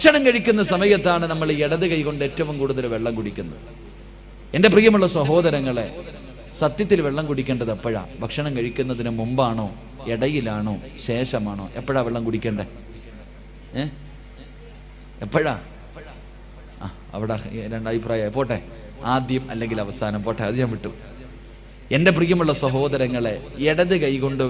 ഭക്ഷണം കഴിക്കുന്ന സമയത്താണ് നമ്മൾ ഇടത് കൈ കൊണ്ട് ഏറ്റവും കൂടുതൽ വെള്ളം കുടിക്കുന്നത്. എൻ്റെ പ്രിയമുള്ള സഹോദരങ്ങളെ, സത്യത്തിൽ വെള്ളം കുടിക്കേണ്ടത് എപ്പോഴാ? ഭക്ഷണം കഴിക്കുന്നതിന് മുമ്പാണോ, ഇടയിലാണോ, ശേഷമാണോ? എപ്പോഴാ വെള്ളം കുടിക്കേണ്ടേ? എപ്പോഴാ? അവിടെ രണ്ടഭിപ്രായം. പോട്ടെ, ആദ്യം അല്ലെങ്കിൽ അവസാനം, പോട്ടെ, അത് ഞാൻ വിട്ടു. എൻ്റെ പ്രിയമുള്ള സഹോദരങ്ങളെ, ഇടത് കൈകൊണ്ട്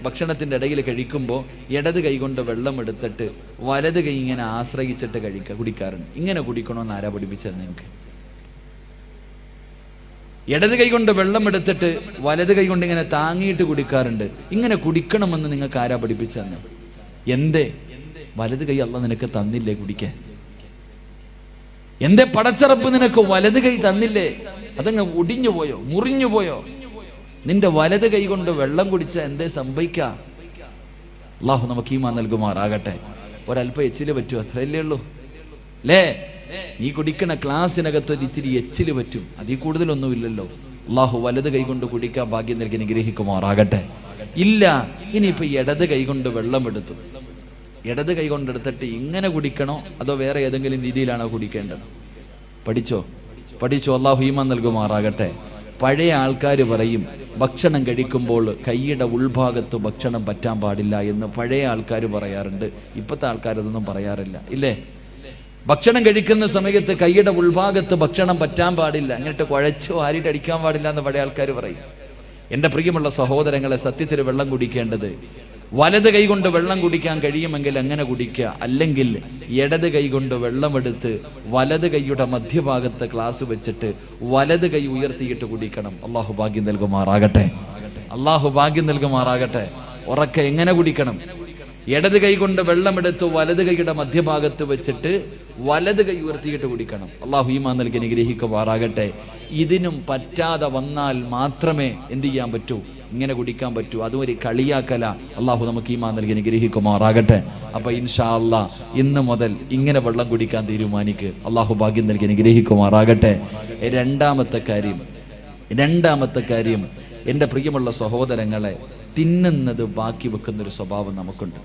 ഭക്ഷണത്തിൻ്റെ ഇടയിൽ കഴിക്കുമ്പോൾ ഇടത് കൈകൊണ്ട് വെള്ളം എടുത്തിട്ട് വലത് കൈ ഇങ്ങനെ ആശ്രയിച്ചിട്ട് കുടിക്കാറുണ്ട്. ഇങ്ങനെ കുടിക്കണമെന്ന് ആരാ പഠിപ്പിച്ചത് നിങ്ങൾക്ക്? ഇടത് കൈ കൊണ്ട് വെള്ളം എടുത്തിട്ട് വലത് കൈ കൊണ്ട് ഇങ്ങനെ താങ്ങിയിട്ട് കുടിക്കാറുണ്ട്. ഇങ്ങനെ കുടിക്കണമെന്ന് നിങ്ങൾക്ക് ആരാ പഠിപ്പിച്ചെന്ന്? എന്തേ വലത് കൈ അള്ളാഹ് നിനക്ക് തന്നില്ലേ കുടിക്കാൻ? എന്തേ പടച്ചറപ്പ് നിനക്ക് വലത് കൈ തന്നില്ലേ? അതങ്ങ് ഒടിഞ്ഞു പോയോ, മുറിഞ്ഞു പോയോ? നിന്റെ വലത് കൈ കൊണ്ട് വെള്ളം കുടിച്ച എന്തേ സംഭവിക്കുക? അള്ളാഹു നമുക്ക് ഈമാൻ നൽകുമാറാകട്ടെ. ഒരല്പം എച്ചില് പറ്റും, അത്രയല്ലേ ഉള്ളൂ അല്ലേ? നീ കുടിക്കണ ക്ലാസ്സിനകത്ത് ഒരു ഇച്ചിരി എച്ചില് പറ്റും, അതിൽ കൂടുതലൊന്നുമില്ലല്ലോ. അള്ളാഹു വലത് കൈ കൊണ്ട് കുടിക്കാൻ ഭാഗ്യം നൽകി അനുഗ്രഹിക്കുമാറാകട്ടെ. ഇല്ല, ഇനിയിപ്പോ ഇടത് കൈ കൊണ്ട് വെള്ളം എടുത്തു, ഇടത് കൈ കൊണ്ടെടുത്തിട്ട് ഇങ്ങനെ കുടിക്കണോ അതോ വേറെ ഏതെങ്കിലും രീതിയിലാണോ കുടിക്കേണ്ടത്? പഠിച്ചോ. അള്ളാഹു ഈമാൻ നൽകുമാറാകട്ടെ. പഴയ ആൾക്കാർ പറയും ഭക്ഷണം കഴിക്കുമ്പോൾ കൈയുടെ ഉൾഭാഗത്ത് ഭക്ഷണം പറ്റാൻ പാടില്ല എന്ന് പഴയ ആൾക്കാർ പറയാറുണ്ട്. ഇപ്പോഴത്തെ ആൾക്കാരതൊന്നും പറയാറില്ല, ഇല്ലേ? ഭക്ഷണം കഴിക്കുന്ന സമയത്ത് കൈയുടെ ഉൾഭാഗത്ത് ഭക്ഷണം പറ്റാൻ പാടില്ല, എന്നിട്ട് കുഴച്ച് വാരിയിട്ട് അടിക്കാൻ പാടില്ല എന്ന് പഴയ ആൾക്കാർ പറയും. എൻ്റെ പ്രിയമുള്ള സഹോദരങ്ങളെ, സത്യത്തിൽ വെള്ളം കുടിക്കേണ്ടത് വലത് കൈ കൊണ്ട് വെള്ളം കുടിക്കാൻ കഴിയുമെങ്കിൽ അങ്ങനെ കുടിക്കുക. അല്ലെങ്കിൽ ഇടത് കൈ കൊണ്ട് വെള്ളമെടുത്ത് വലത് കൈയുടെ മധ്യഭാഗത്ത് ഗ്ലാസ് വെച്ചിട്ട് വലത് കൈ ഉയർത്തിയിട്ട് കുടിക്കണം. അള്ളാഹു ഭാഗ്യം നൽകുമാറാകട്ടെ. അള്ളാഹു ഭാഗ്യം നൽകുമാറാകട്ടെ. ഉറക്കെ എങ്ങനെ കുടിക്കണം? ഇടത് കൈ കൊണ്ട് വെള്ളമെടുത്ത് വലത് കൈയുടെ മധ്യഭാഗത്ത് വെച്ചിട്ട് വലത് കൈ ഉയർത്തിയിട്ട് കുടിക്കണം. അള്ളാഹു ഈമാൻ നൽകി അനുഗ്രഹിക്കുമാറാകട്ടെ. ഇതിനും പറ്റാതെ വന്നാൽ മാത്രമേ എന്ത് ചെയ്യാൻ പറ്റൂ? ഇങ്ങനെ കുടിക്കാൻ പറ്റൂ. അതും ഒരു കളിയാക്കല. അള്ളാഹു നമുക്ക് ഈമാൻ നൽകി അനുഗ്രഹിക്കുമാറാകട്ടെ. അപ്പൊ ഇൻഷാ അല്ലാ ഇന്ന് മുതൽ ഇങ്ങനെ വെള്ളം കുടിക്കാൻ തീരുമാനിക്ക്. അള്ളാഹു ഭാഗ്യം നൽകി അനുഗ്രഹിക്കുമാറാകട്ടെ. രണ്ടാമത്തെ കാര്യം എൻ്റെ പ്രിയമുള്ള സഹോദരങ്ങളെ, തിന്നുന്നത് ബാക്കി വെക്കുന്നൊരു സ്വഭാവം നമുക്കുണ്ട്.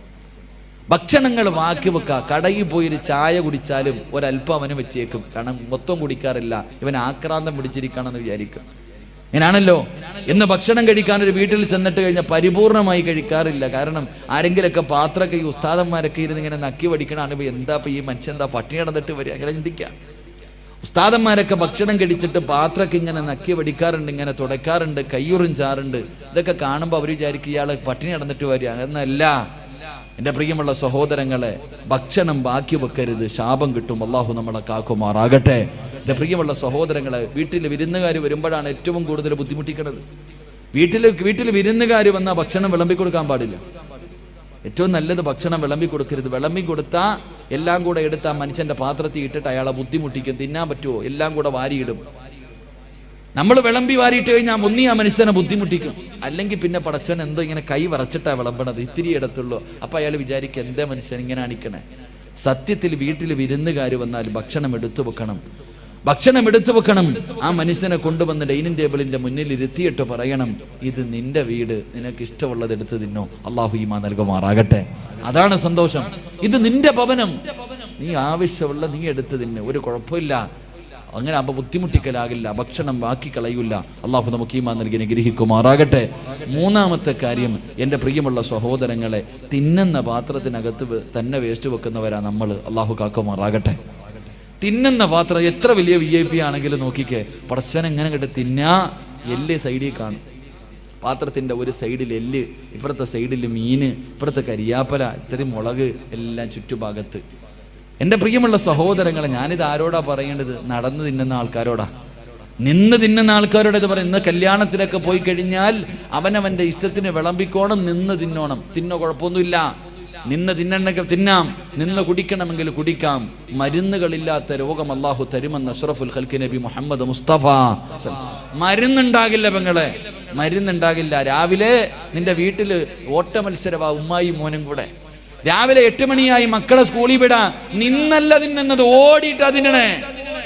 ഭക്ഷണങ്ങൾ ബാക്കി വെക്കുക. കടയിൽ പോയൊരു ചായ കുടിച്ചാലും ഒരല്പം അവന് വെച്ചേക്കും, കാരണം മൊത്തം കുടിക്കാറില്ല, ഇവൻ ആക്രാന്തം പിടിച്ചിരിക്കുകയാണെന്ന് വിചാരിക്കും. ഇങ്ങനാണല്ലോ. എന്ന് ഭക്ഷണം കഴിക്കാൻ ഒരു വീട്ടിൽ ചെന്നിട്ട് കഴിഞ്ഞാൽ പരിപൂർണമായി കഴിക്കാറില്ല. കാരണം ആരെങ്കിലൊക്കെ പാത്രമൊക്കെ ഈ ഉസ്താദന്മാരൊക്കെ ഇരുന്ന് ഇങ്ങനെ നക്കി പഠിക്കണാണ്. എന്താ ഈ മനുഷ്യൻ എന്താ പട്ടിണി നടന്നിട്ട് വരിക? അങ്ങനെ ചിന്തിക്കുക. ഉസ്താദന്മാരൊക്കെ ഭക്ഷണം കഴിച്ചിട്ട് പാത്രമൊക്കെ ഇങ്ങനെ നക്കി പഠിക്കാറുണ്ട്, ഇങ്ങനെ തുടയ്ക്കാറുണ്ട്, കയ്യുറും ചാറുണ്ട്. ഇതൊക്കെ കാണുമ്പോൾ അവർ വിചാരിക്കും ഇയാൾ പട്ടിണി നടന്നിട്ട് വരിക. എന്നല്ല എൻ്റെ പ്രിയമുള്ള സഹോദരങ്ങളെ, ഭക്ഷണം ബാക്കി വെക്കരുത്, ശാപം കിട്ടും. അള്ളാഹു നമ്മളെ കാക്കുമാറാകട്ടെ. എൻ്റെ പ്രിയമുള്ള സഹോദരങ്ങളെ, വീട്ടിൽ വിരുന്നുകാർ വരുമ്പോഴാണ് ഏറ്റവും കൂടുതൽ ബുദ്ധിമുട്ടിക്കുന്നത്. വീട്ടിൽ വിരുന്നുകാർ വന്നാൽ ഭക്ഷണം വിളമ്പി കൊടുക്കാൻ പാടില്ല. ഏറ്റവും നല്ലത് ഭക്ഷണം വിളമ്പി കൊടുക്കരുത്. വിളമ്പി കൊടുത്താൽ എല്ലാം കൂടെ എടുത്ത് ആ മനുഷ്യന്റെ പാത്രത്തിൽ ഇട്ടിട്ട് അയാളെ ബുദ്ധിമുട്ടിക്കും. തിന്നാൻ പറ്റുമോ? എല്ലാം കൂടെ വാരിയിടും. നമ്മൾ വിളമ്പി വാരിയിട്ട് കഴിഞ്ഞാൽ ഒന്നി ആ മനുഷ്യനെ ബുദ്ധിമുട്ടിക്കും, അല്ലെങ്കിൽ പിന്നെ പടച്ചവൻ എന്തോ ഇങ്ങനെ കൈ വറച്ചിട്ടാ വിളമ്പണത്, ഇത്തിരി ഇടത്തുള്ളൂ. അപ്പൊ അയാൾ വിചാരിക്കും എന്തേ മനുഷ്യൻ ഇങ്ങനെ അണിക്കണേ. സത്യത്തിൽ വീട്ടിൽ വിരുന്നുകാർ വന്നാൽ ഭക്ഷണം എടുത്തു വെക്കണം. ആ മനുഷ്യനെ കൊണ്ടുവന്ന് ഡൈനിങ് ടേബിളിന്റെ മുന്നിൽ ഇരുത്തിയിട്ട് പറയണം, ഇത് നിന്റെ വീട്, നിനക്ക് ഇഷ്ടമുള്ളത് എടുത്ത് തിന്നോ. അള്ളാഹു ഈമാൻ നൽകുമാറാകട്ടെ. അതാണ് സന്തോഷം. ഇത് നിന്റെ ഭവനം, നീ ആവശ്യമുള്ള നീ എടുത്ത് തിന്ന്, ഒരു കുഴപ്പമില്ല. അങ്ങനെ അപ്പൊ ബുദ്ധിമുട്ടിക്കലാകില്ല, ഭക്ഷണം ബാക്കി കളയില്ല. അള്ളാഹു നമുക്ക് ഈമാൻ നൽകി അനുഗ്രഹിക്കുമാറാകട്ടെ. മൂന്നാമത്തെ കാര്യം, എൻ്റെ പ്രിയമുള്ള സഹോദരങ്ങളെ, തിന്നുന്ന പാത്രത്തിനകത്ത് തന്നെ വേസ്റ്റ് വെക്കുന്നവരാ നമ്മൾ. അള്ളാഹു കാക്കുമാറാകട്ടെ. തിന്നുന്ന പാത്രം എത്ര വലിയ VIP ആണെങ്കിലും നോക്കിക്കേ, പടച്ചവൻ എങ്ങനെ കേട്ട് തിന്നാ എല്ല് സൈഡിൽ കാണും. പാത്രത്തിൻ്റെ ഒരു സൈഡിൽ എല്ല്, ഇപ്പുറത്തെ സൈഡിൽ മീന്, ഇപ്പുറത്തെ കരിയാപ്പല, ഇത്രയും മുളക് എല്ലാം ചുറ്റുഭാഗത്ത്. എൻ്റെ പ്രിയമുള്ള സഹോദരങ്ങളെ, ഞാനിത് ആരോടാ പറയേണ്ടത്? നടന്ന് തിന്നുന്ന ആൾക്കാരോടാ, നിന്ന് തിന്നുന്ന ആൾക്കാരോട് ഇത് പറയും. ഇന്ന് കല്യാണത്തിലൊക്കെ പോയി കഴിഞ്ഞാൽ അവനവൻ്റെ ഇഷ്ടത്തിന് വിളമ്പിക്കോണം, നിന്ന് തിന്നോണം. കുഴപ്പമൊന്നുമില്ല, നിന്ന് തിന്നണമെങ്കിൽ തിന്നാം, നിന്ന് കുടിക്കണമെങ്കിൽ കുടിക്കാം. മരുന്നുകളില്ലാത്ത രോഗം അല്ലാഹു തരുമെന്ന് അഷ്റഫുൽ ഖൽഖി നബി മുഹമ്മദ് മുസ്തഫ. മരുന്നുണ്ടാകില്ല പെങ്ങളെ, മരുന്നുണ്ടാകില്ല. രാവിലെ നിന്റെ വീട്ടിൽ ഓട്ട മത്സരവാ, ഉമ്മായി മോനും കൂടെ. രാവിലെ 8 മണിയായി മക്കളെ സ്കൂളിൽ വിടാ, നിന്നല്ല തിന്നുന്നത്, ഓടിയിട്ടാ തിന്നണേ.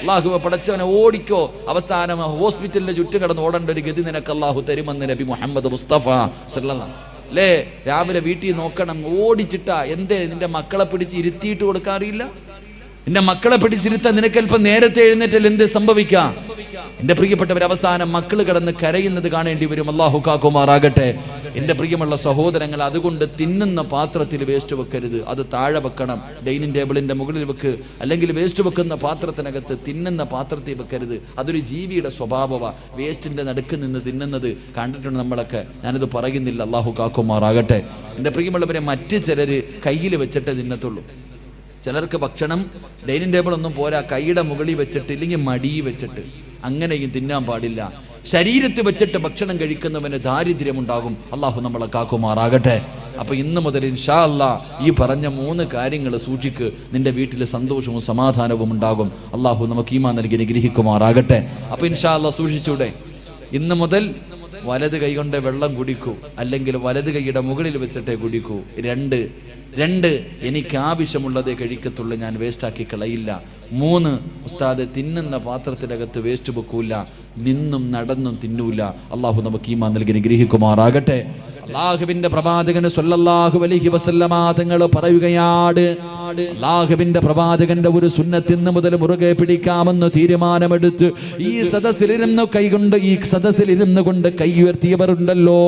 അള്ളാഹു പടച്ചവനെ ഓടിക്കോ. അവസാനം ഹോസ്പിറ്റലിന്റെ ചുറ്റും കിടന്ന് ഓടേണ്ട ഒരു ഗതി നിനക്ക് അള്ളാഹു തരുമെന്ന് നബി മുഹമ്മദ് മുസ്തഫ സല്ലല്ലാഹു അല്ലേ. രാവിലെ വീട്ടിൽ നോക്കണം, ഓടിച്ചിട്ടാ. എന്തേ നിന്റെ മക്കളെ പിടിച്ച് ഇരുത്തിയിട്ട് കൊടുക്കാറില്ല? എന്റെ മക്കളെ പിടിച്ചിരുത്താൻ നിനക്കല്പം നേരത്തെ എഴുന്നേറ്റാൽ എന്ത് സംഭവിക്കാം? എന്റെ പ്രിയപ്പെട്ടവർ, അവസാനം മക്കൾ കിടന്ന് കരയുന്നത് കാണേണ്ടി വരും. അല്ലാഹു കാക്കുമാറാകട്ടെ. എന്റെ പ്രിയമുള്ള സഹോദരങ്ങൾ, അതുകൊണ്ട് തിന്നുന്ന പാത്രത്തിൽ വേസ്റ്റ് വെക്കരുത്, അത് താഴെ വെക്കണം. ഡൈനിങ് ടേബിളിന്റെ മുകളിൽ വെക്ക്, അല്ലെങ്കിൽ വേസ്റ്റ് വെക്കുന്ന പാത്രത്തിനകത്ത് തിന്നുന്ന പാത്രത്തിൽ വെക്കരുത്. അതൊരു ജീവിയുടെ സ്വഭാവമാണ്. വേസ്റ്റിന്റെ നടുക്ക് നിന്ന് തിന്നുന്നത് കണ്ടിട്ടുണ്ട് നമ്മളൊക്കെ. ഞാനത് പറയുന്നില്ല, അല്ലാഹു കാക്കുമാറാകട്ടെ. എന്റെ പ്രിയമുള്ളവരെ, മറ്റ് ചിലര് കയ്യിൽ വെച്ചിട്ടേ തിന്നത്തുള്ളൂ. ചിലർക്ക് ഭക്ഷണം ഡൈനിങ് ടേബിൾ ഒന്നും പോരാ, കൈയുടെ മുകളിൽ വെച്ചിട്ട്, ഇല്ലെങ്കിൽ മടി വെച്ചിട്ട്, അങ്ങനെയും തിന്നാൻ പാടില്ല. ശരീരത്തിൽ വെച്ചിട്ട് ഭക്ഷണം കഴിക്കുന്നവന് ദാരിദ്ര്യമുണ്ടാകും. അള്ളാഹു നമ്മളെ കാക്കുമാറാകട്ടെ. അപ്പൊ ഇന്ന് മുതൽ ഇൻഷാ അല്ലാ ഈ പറഞ്ഞ 3 കാര്യങ്ങൾ സൂക്ഷിക്ക്, നിന്റെ വീട്ടിൽ സന്തോഷവും സമാധാനവും ഉണ്ടാകും. അള്ളാഹു നമുക്ക് ഈമാൻ നൽകി അനുഗ്രഹിക്കുമാറാകട്ടെ. അപ്പൊ ഇൻഷാ അല്ലാ സൂക്ഷിച്ചൂടെ? ഇന്ന് മുതൽ വലത് കൈ കൊണ്ട് വെള്ളം കുടിക്കൂ, അല്ലെങ്കിൽ വലത് കൈയുടെ മുകളിൽ വെച്ചിട്ടേ കുടിക്കൂ. 2 എനിക്ക് ആവശ്യമുള്ളതേ കഴിക്കത്തുള്ളൂ, ഞാൻ വേസ്റ്റാക്കി കളയില്ല. 3 ഉസ്താദ് തിന്നുന്ന പാത്രത്തിനകത്ത് വേസ്റ്റ് വെക്കൂല, നിന്നും നടന്നും തിന്നൂല. അള്ളാഹു നമുക്ക് ഈമാൻ നൽകി അനുഗ്രഹിക്കുമാറാകട്ടെ. അല്ലാഹുവിന്റെ പ്രവാചകൻ സ്വല്ലല്ലാഹു അലൈഹി വസല്ലമ തങ്ങൾ പറയുകയാണ്, അല്ലാഹുവിന്റെ പ്രവാചകന്റെ ഒരു സുന്നത്ത് ഇന്ന് മുതൽ മുറുകെ പിടിക്കാമെന്ന് തീരുമാനമെടുത്ത് ഈ സദസ്സിലിരുന്ന് കൊണ്ട് കൈ ഉയർത്തിയവരുണ്ടല്ലോ,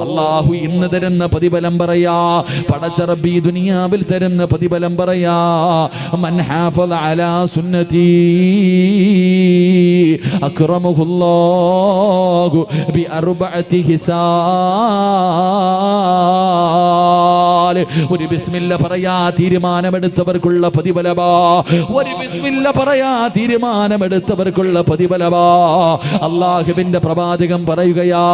അല്ലാഹു ഇന്ന് തരുന്ന പ്രതിഫലം പറയാ, പടച്ച റബ്ബി ദുനിയാവിൽ തരുന്ന പ്രതിഫലം പറയാ, മൻ ഹാഫള അലാ സുന്നതി അക്റമഹുല്ലാഹു ബി അർബഅതി ഒരു ബിസ്മില്ല പറയാ തീരുമാനമെടുത്തവർക്കുള്ള പ്രതിഫലമാ. ഒരു ബിസ്മില്ല പറയാ തീരുമാനമെടുത്തവർക്കുള്ള പ്രതിഫലമാ. അല്ലാഹുവിന്റെ പ്രവാചകൻ പറയുകയാ,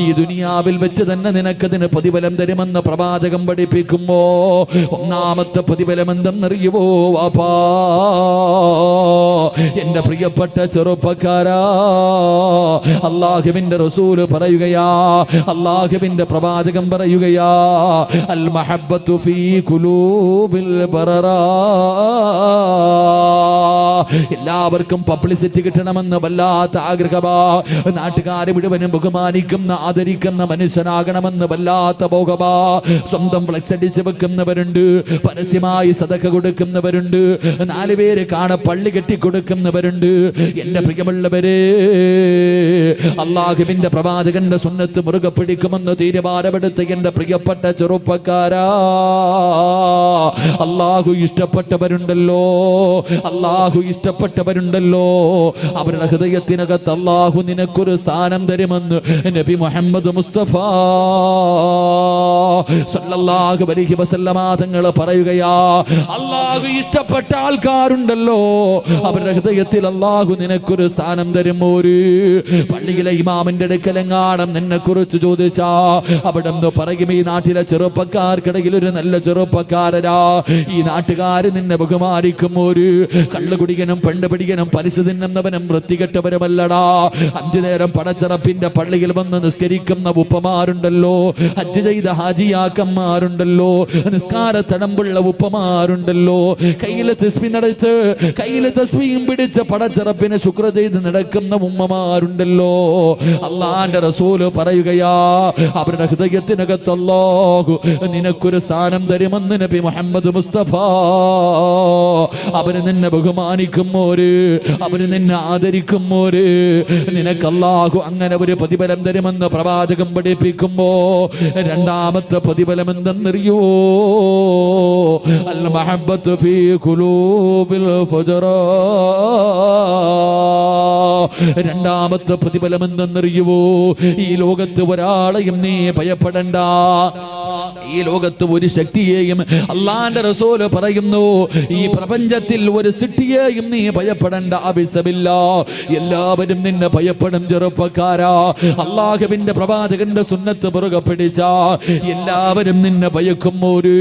ഈ ദുനിയാവിൽ വെച്ച് തന്നെ നിനക്കതിന് പ്രതിഫലം തരുമെന്ന് പ്രവാചകൻ പഠിപ്പിക്കുമ്പോ ഒന്നാമത്തെ പ്രതിഫലം എന്തെന്നറിയുവോ വാപ്പാ? എന്റെ പ്രിയപ്പെട്ട ചെറുപ്പക്കാരാ, അല്ലാഹുവിന്റെ റസൂൽ പറയുകയാ, അല്ലാഹുവിന്റെ പ്രവാചകൻ പറയുകയാ, അൽ മഹബ്ബത്തു ഫീ ഖുലൂബിൽ ബററാ. എല്ലാവർക്കും പബ്ലിസിറ്റി കിട്ടണമെന്ന് വല്ലാത്ത ആഗ്രഹമാ. നാട്ടുകാരെ മുഴുവനും ബഹുമാനിക്കുന്ന ആദരിക്കുന്ന മനുഷ്യനാകണമെന്ന് വല്ലാത്ത മോഹമാ. സ്വന്തം ഫ്ലെക്സ് അടിച്ച് വെക്കുന്നവരുണ്ട്, പരസ്യമായി സദഖ കൊടുക്കുന്നവരുണ്ട്, 4 പേര് കാണ പള്ളി കെട്ടിക്കൊടുക്കുന്നവരുണ്ട്. എന്റെ പ്രിയമുള്ളവരെ, അല്ലാഹുവിന്റെ പ്രവാചകന്റെ സുന്നത്ത് മുറുകെ പിടിക്കുമെന്ന് തീരുമാനമെടുത്ത് എന്റെ പ്രിയപ്പെട്ട ചെറുപ്പക്കാരാ, അല്ലാഹു ഇഷ്ടപ്പെട്ടവരുണ്ടല്ലോ, അല്ലാഹു ഇഷ്ടപ്പെട്ടവരുണ്ടല്ലോ, അവരുടെ ഹൃദയത്തിനകത്ത് അല്ലാഹു നിനക്കൊരു സ്ഥാനം തരുമെന്ന് നബി മുഹമ്മദ് മുസ്തഫ സല്ലല്ലാഹു അലൈഹി വസല്ലമ തങ്ങൾ പറയുകയാ. അല്ലാഹു ഇഷ്ടപ്പെട്ട ആൾക്കാരുണ്ടല്ലോ, അവരുടെ ഹൃദയത്തിൽ അല്ലാഹു നിനക്കൊരു സ്ഥാനം തരും. ഒരു പള്ളിയിലെ ഇമാമിന്റെ അടുക്കലെങ്ങാണം നിന്നെ കുറിച്ച് ചോദിച്ചാ അവിടെ നിന്ന് പറയും, ഈ നാട്ടിലെ ചെറുപ്പക്കാർക്കിടയിൽ ഒരു നല്ല ചെറുപ്പക്കാരനാ, ഈ നാട്ടുകാര് നിന്നെ ബഹുമാനിക്കും. ഒരു കള്ളുകുടികനും പെണ്ണുപിടികനും പലിശ തിന്നുന്നവനും വൃത്തികെട്ടവരുമല്ലടാ. 5 നേരം പടച്ചറപ്പിന്റെ പള്ളിയിൽ വന്ന് നിസ്കരിക്കുന്ന ഉപ്പമാരുണ്ടല്ലോ, ഹജ്ജ് ചെയ്ത ഹാജിയാക്കന്മാരുണ്ടല്ലോ, നിസ്കാര തടമ്പുള്ള ഉപ്പമാരുണ്ടല്ലോ, കയ്യിലെ തസ്ബീഹ് നടത്ത് കയ്യിലെ തസ്ബീഹും പിടിച്ച് പടച്ചറപ്പിനെ ശുക്ർ ചെയ്ത് നടക്കുന്ന ഉമ്മമാരുണ്ടല്ലോ. അല്ലാഹുവിന്റെ റസൂൽ പറയുകയാ, അവരുടെ ഹൃദയത്തിനകത്ത് അല്ലാഹു നിനക്കൊരു സ്ഥാനം തരുമെന്ന് നബി മുഹമ്മദ് മുസ്തഫ. അവര് നിന്നെ ബഹുമാനിക്കുമോര്, അവര് നിന്നെ ആദരിക്കുമോര്, നിനക്ക് അല്ലാഹു അങ്ങനെ ഒരു പ്രതിഫലം തരുമെന്ന് പ്രവാചകൻ പഠിപ്പിക്കുമ്പോ രണ്ടാമത്തെ പ്രതിഫലം എന്തെന്നറിയോ? അൽ മഹബ്ബത്തു ഫീ ഖുലൂബിൽ ഫജറാ. രണ്ടാമത്തെ പ്രതിഫലം എന്തെന്നറിയുവോ? ഈ ലോകത്ത് ഒരാളെയും നീ ഭയപ്പെടണ്ട, ഈ ലോകത്ത് ഒരു ശക്തിയെയും, അല്ലാഹുവിന്റെ റസൂൽ പറയുന്നു, ഈ പ്രപഞ്ചത്തിൽ ഒരു സൃഷ്ടിയെയും നീ ഭയപ്പെടണ്ട. അബിസബില്ല, എല്ലാവരും നിന്നെ ഭയപ്പെടും ചെറുപ്പക്കാരാ. അല്ലാഹുവിന്റെ പ്രവാചകന്റെ സുന്നത്ത് മുറുകെ പിടിച്ച എല്ലാവരും നിന്നെ ഭയക്കും. ഒരു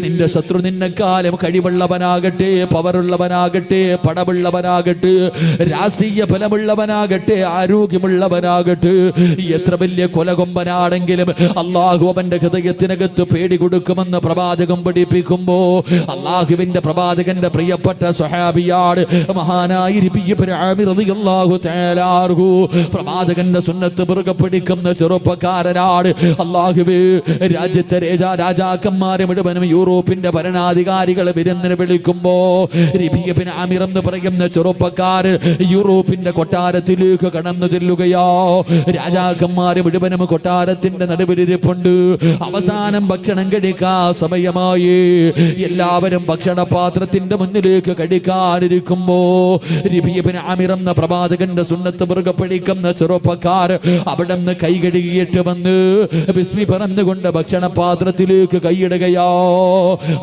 നിന്റെ ശത്രു നിന്നെക്കാലം കഴിവുള്ളവനാകട്ടെ, പവറുള്ളവനാകട്ടെ, പടമുള്ളവനാകട്ടെ, രാഷ്ട്രീയ ഫലമുള്ളവനാകട്ടെ, ആരോഗ്യമുള്ളവനാകട്ടെ, എത്ര വലിയ കൊലകൊമ്പനാണെങ്കിലും അല്ലാഹു അവന്റെ ഹൃദയത്തിനകത്ത് പേടി കൊടുക്കുമെന്ന് പ്രവാചകൻ പഠിപ്പിക്കുമ്പോ അള്ളാഹുവിന്റെ പ്രവാചകന്റെ പ്രിയപ്പെട്ട സ്വഹാബിയാണ് മഹാനായ റബീഅ ഇബ്നു ആമിർ റളിയല്ലാഹു തആല അൻഹു. പ്രവാചകന്റെ സുന്നത്ത് മുറുകെ പിടിക്കുന്ന ചെറുപ്പക്കാരനാണ്. അള്ളാഹുവേ, രാജ്യത്തെ രാജാക്കന്മാരെ മുഴുവനും യൂറോപ്പിന്റെ ഭരണാധികാരികളെ വിരുന്നിന് വിളിക്കുമ്പോ റബീഅ ഇബ്നു ആമിർ എന്ന് പറയുന്ന ചെറുപ്പക്കാരൻ യൂറോപ്പിന്റെ കൊട്ടാരത്തിലേക്ക് കടന്നു ചെല്ലുകയോ. രാജാക്കന്മാരെ മുഴുവനും കൊട്ടാരത്തിന്റെ നടുവിലിരിപ്പുണ്ട്. അവസാനം ഭക്ഷണം കഴിക്കാൻ സമയമായി. എല്ലാവരും ഭക്ഷണപാത്രത്തിന്റെ മുന്നിലേക്ക് കഴിക്കാനിരിക്കുമ്പോ റബീഅ ഇബ്നു ആമിർ എന്ന പ്രവാചകന്റെ സുന്നത്ത് മുറുകെ പിടിക്കുന്ന ചെറുപ്പക്കാർ അവിടെ നിന്ന് കൈ കഴുകിയിട്ട് വന്ന് ബിസ്മി പറഞ്ഞുകൊണ്ട് ഭക്ഷണപാത്രത്തിലേക്ക് കൈയിടുകയോ.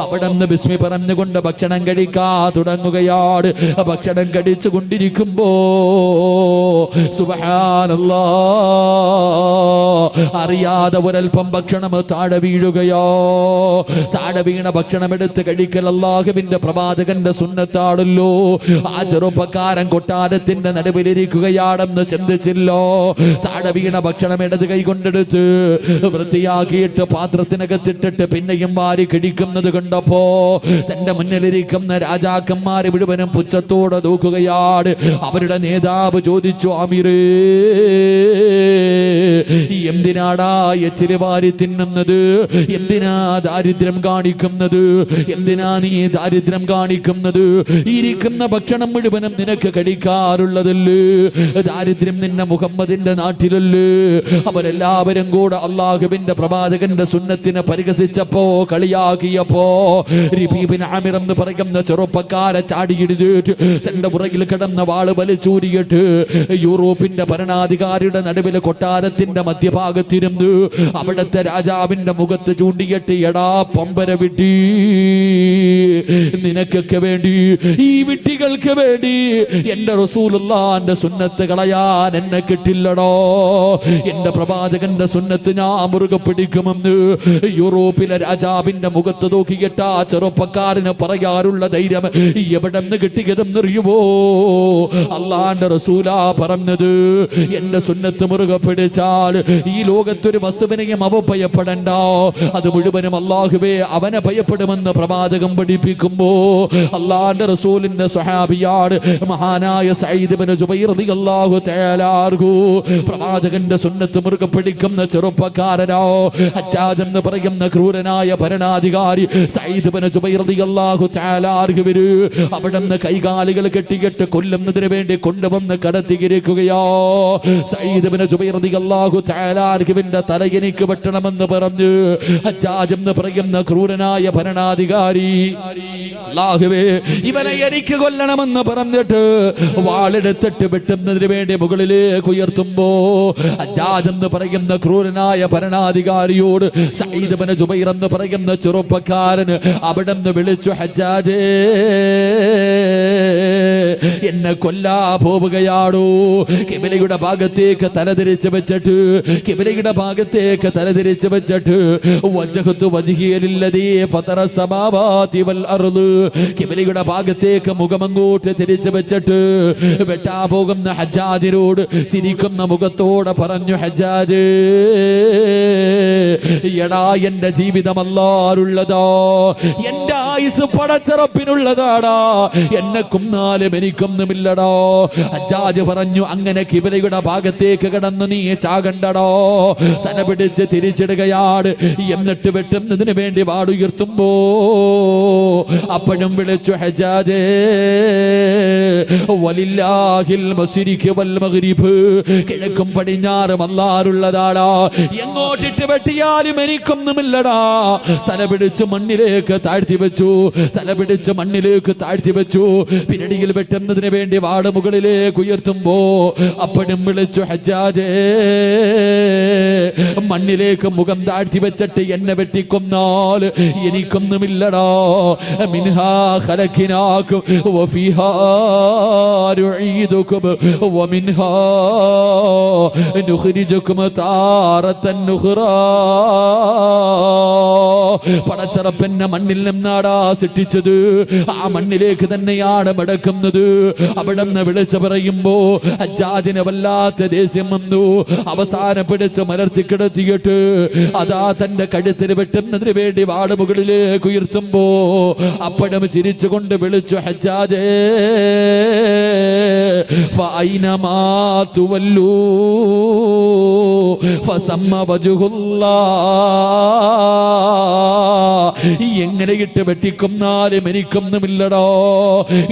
അവിടെ നിന്ന് ബിസ്മി പറഞ്ഞുകൊണ്ട് ഭക്ഷണം കഴിക്കാൻ തുടങ്ങുകയാണ്. ഭക്ഷണം കഴിച്ചു കൊണ്ടിരിക്കുമ്പോ സുബ്ഹാനല്ലാഹ്, അറിയാതെ ഒരൽപ്പം ഭക്ഷണം താഴെ വീഴുകയോ. താഴെ വീണ ഭക്ഷണം എടുത്ത് കഴിക്കൽ അല്ലാഹുവിന്റെ പ്രവാചകന്റെ സുന്നത്താണല്ലോ. ആ ചെറുപ്പക്കാരൻ കൊട്ടാരത്തിന്റെ നടുവിലിരിക്കുകയാണെന്ന് ചിന്തിച്ചില്ലോ. താഴെ വീണ ഭക്ഷണം ഇടത് കൈ കൊണ്ടെടുത്ത് വൃത്തിയാക്കിയിട്ട് പാത്രത്തിനകത്തിട്ടിട്ട് പിന്നെയും വാരി കഴിക്കുന്നത് കണ്ടപ്പോ തന്റെ മുന്നിലിരിക്കുന്ന രാജാക്കന്മാരെ മുഴുവനും പുച്ഛത്തോടെ നോക്കുകയാണ്. അവരുടെ നേതാവ് ചോദിച്ചു, ആമിറേ, എന്തിനാടാ എച്ചിരി വാരി തിന്നുന്നത്? എന്തിനാ ദാരിദ്ര്യം കാണിക്കുന്നത്? എന്തിനാ നീ ദാരിദ്ര്യം കാണിക്കുന്നത്? ഇരിക്കുന്ന ഭക്ഷണം മുഴുവനും നിനക്ക് കഴിക്കാറുള്ളതല്ലേ? ദാരിദ്ര്യം നിന്നെ മുഹമ്മദിന്റെ നാട്ടിലല്ലേ? അവരെല്ലാവരും കൂടെ അള്ളാഹുവിന്റെ പ്രവാചകന്റെ സുന്നത്തിനെ പരിഹസിച്ചപ്പോ, കളിയാക്കിയപ്പോ റബീഅ ഇബ്നു ആമിർ എന്ന് പറയുന്ന ചെറുപ്പക്കാരെ ചാടിയിടിട്ട് തന്റെ പുറകിൽ കിടന്ന വാള് വലിച്ചൂരിയിട്ട് യൂറോപ്പിന്റെ ഭരണാധികാരിയുടെ നടുവിലെ കൊട്ടാരത്തിന്റെ മധ്യഭാഗത്തിരുന്ന് അവിടുത്തെ രാജാവിന്റെ മുഖത്ത് ചൂണ്ടിയിട്ട്, എടാ പമ്പര വിട്ടി, നിനക്കൊക്കെ വേണ്ടി, ഈ വിട്ടികൾക്ക് വേണ്ടി എന്റെ റസൂലുള്ളാഹിന്റെ സുന്നത്ത് കളയാൻ എന്നെ കിട്ടില്ലടോ. എന്റെ പ്രവാചകന്റെ സുന്നത്ത് ഞാൻ മുറുകെ പിടിക്കുമെന്ന് യൂറോപ്പിലെ രാജാവിന്റെ മുഖത്ത് നോക്കിയിട്ട് ആ ചെറുപ്പക്കാരന് പറയാറുള്ള ധൈര്യം എവിടെ നിന്ന് കിട്ടിയതെന്നറിയുമോ? അള്ളാന്റെ റസൂലാ പറഞ്ഞത്, എന്റെ സുന്നത്ത് മുറുകെ പിടിച്ചാൽ ഈ ലോകത്തൊരു വസ്തുവിനെയും അവ ഭയപ്പെടണ്ട, അത് മുഴുവനും അള്ളാഹുവേ അവനെ ഭയപ്പെടുമെന്ന് പ്രവാചകം പഠിപ്പിക്കുമ്പോ അള്ളാന്റെ റസൂലിന്റെ സ്വഹാബിയാണ് മഹാനായ സഈദ് ഇബ്നു ജുബൈർ റളിയല്ലാഹു തആല അൻഹു. പ്രവാചകന്റെ സുന്നത്ത് മുറുകെ പിടിക്കുന്ന ചെറുപ്പക്കാരനോ, ഹജ്ജാജ് എന്ന് പറയുന്ന ക്രൂരനായ ഭരണാധികാരി സഈദ് ഇബ്നു ജുബൈർ റളിയല്ലാഹു തആല അൻഹു അവിടെ നിന്ന് കൈകാലുകൾ കെട്ടിയിട്ട് കൊല്ലുന്നതിന് വേണ്ടി കൊണ്ടുവന്ന് കടത്തിയിരിക്കുകയോ. സഈദ് ഇബ്നു ജുബൈർ റളിയല്ലാഹു തആല അൻഹുവിന്റെ തല എനിക്ക് വെട്ടണമെന്ന് പറഞ്ഞു ഹജ്ജാജ് എന്ന് പറയുന്ന ക്രൂരനായ ഭരണാധികാരി, അല്ലാഹുവേ ഇവനെ എനിക്ക് കൊല്ലണമെന്ന് പറഞ്ഞിട്ട് വാളെടുത്തിട്ട് വെട്ടുന്നതിന് വേണ്ടി മുകളിലേക്ക് ഉയർത്തുമ്പോ ഹജ്ജാജ് എന്ന് പറയുന്ന ക്രൂരനായ ഭരണാധികാരിയോട് സഈദ് ഇബ്നു ജുബൈർ എന്ന് പറയുന്ന ചെറുപ്പക്കാരന് അവിടെ നിന്ന് വിളിച്ചു, ഹജ്ജാജേ, എന്നെ കൊല്ലാ പോവുകയാണോ? കിബിലയുടെ ഭാഗത്തേക്ക് തലതിരിച്ച് വെച്ചിട്ട്, കിബിലയുടെ ഭാഗത്തേക്ക് തലതിരിച്ച് വെച്ചിട്ട് വജ്ഹതു വജ്ഹിയ ലില്ലദീ ഫതറ സമാവാതി വൽ അർദ്, കിബിലയുടെ ഭാഗത്തേക്ക് മുഖമങ്ങോട്ട് തിരിച്ചു വെച്ചിട്ട് വെട്ടാ പോകുന്ന ഹജ്ജാജിനോട് ചിരിക്കുന്ന മുഖത്തോടെ പറഞ്ഞു, ഹജ്ജാജ്, എടാ എന്റെ ജീവിതം അല്ലാഹുള്ളതോ, എന്റെ ആയുസ് പടച്ചറപ്പിനുള്ളതാടാ, എന്നെ കൊന്നാലും എനിക്കൊന്നുമില്ലടോ. ഹജ്ജാജ് പറഞ്ഞു, അങ്ങനെ കിബിലയുടെ ഭാഗത്തേക്ക് കടന്ന് നീ ചാകണ്ടടോ. തല പിടിച്ച് തിരിച്ചിടുകയാണ്. എന്നിട്ട് വെട്ടുന്നതിന് വേണ്ടി വാടുയർത്തുമ്പോ അപ്പോഴും വിളിച്ചു, ഹജ്ജാജേ, വലില്ലാഹിൽ മശ്രിഖ് വൽ മഗ്രിബ്, കിഴക്കും പടിഞ്ഞാറും അല്ലാഹുള്ളതാടാ, എങ്ങോട്ടിട്ട് വെട്ടിയാലും എനിക്കൊന്നുമില്ലടാ. തല പിടിച്ച് മണ്ണിലേക്ക് താഴ്ത്തി വെച്ചു, തല പിടിച്ച് മണ്ണിലേക്ക് താഴ്ത്തി വെച്ചു. പിന്നടിയിൽ വെട്ടുന്നതിന് വേണ്ടി വാട് മുകളിലേക്ക് ഉയർത്തുമ്പോ അപ്പോഴും വിളിച്ചു, ഹജ്ജാജേ, മണ്ണിലേക്ക് മുഖം താഴ്ത്തി വെച്ചിട്ട് എന്നെ വെട്ടിക്കൊന്നാൽ എനിക്കൊന്നുമില്ലടാ. മിൻഹാ ഖലഖനാകും വഫീഹാ നുഈദുകും വമിൻഹാ നുഖ്രിജുകും താറത്തൻ നുഖ്റാ. പടച്ചറപ്പന്നെ മണ്ണിൽ നിന്നാടാ സൃഷ്ടിച്ചത്, ആ മണ്ണിലേക്ക് തന്നെയാണ് മടക്കുന്നത്. അവിടുന്ന് വിളിച്ചു പറയുമ്പോ ഹജ്ജാജിന് വല്ലാത്ത ദേഷ്യം വന്നു. അവസാനം പിടിച്ച് മലർത്തി കിടത്തിയിട്ട് അതാ തന്റെ കഴുത്തിന് വെട്ടുന്നതിന് വേണ്ടി വാട് മുകളിലേക്ക് ഉയർത്തുമ്പോ അപ്പഴും ചിരിച്ചുകൊണ്ട് വിളിച്ചു, ഹജ്ജാജേ ഫഅൈനമാ തുവല്ലൂ ഫസമ്മ വജ്ഹുല്ലാഹ്. എങ്ങനെ ഇട്ട് വെട്ടിക്കൊന്നാലും എനിക്കൊന്നുമില്ലടോ.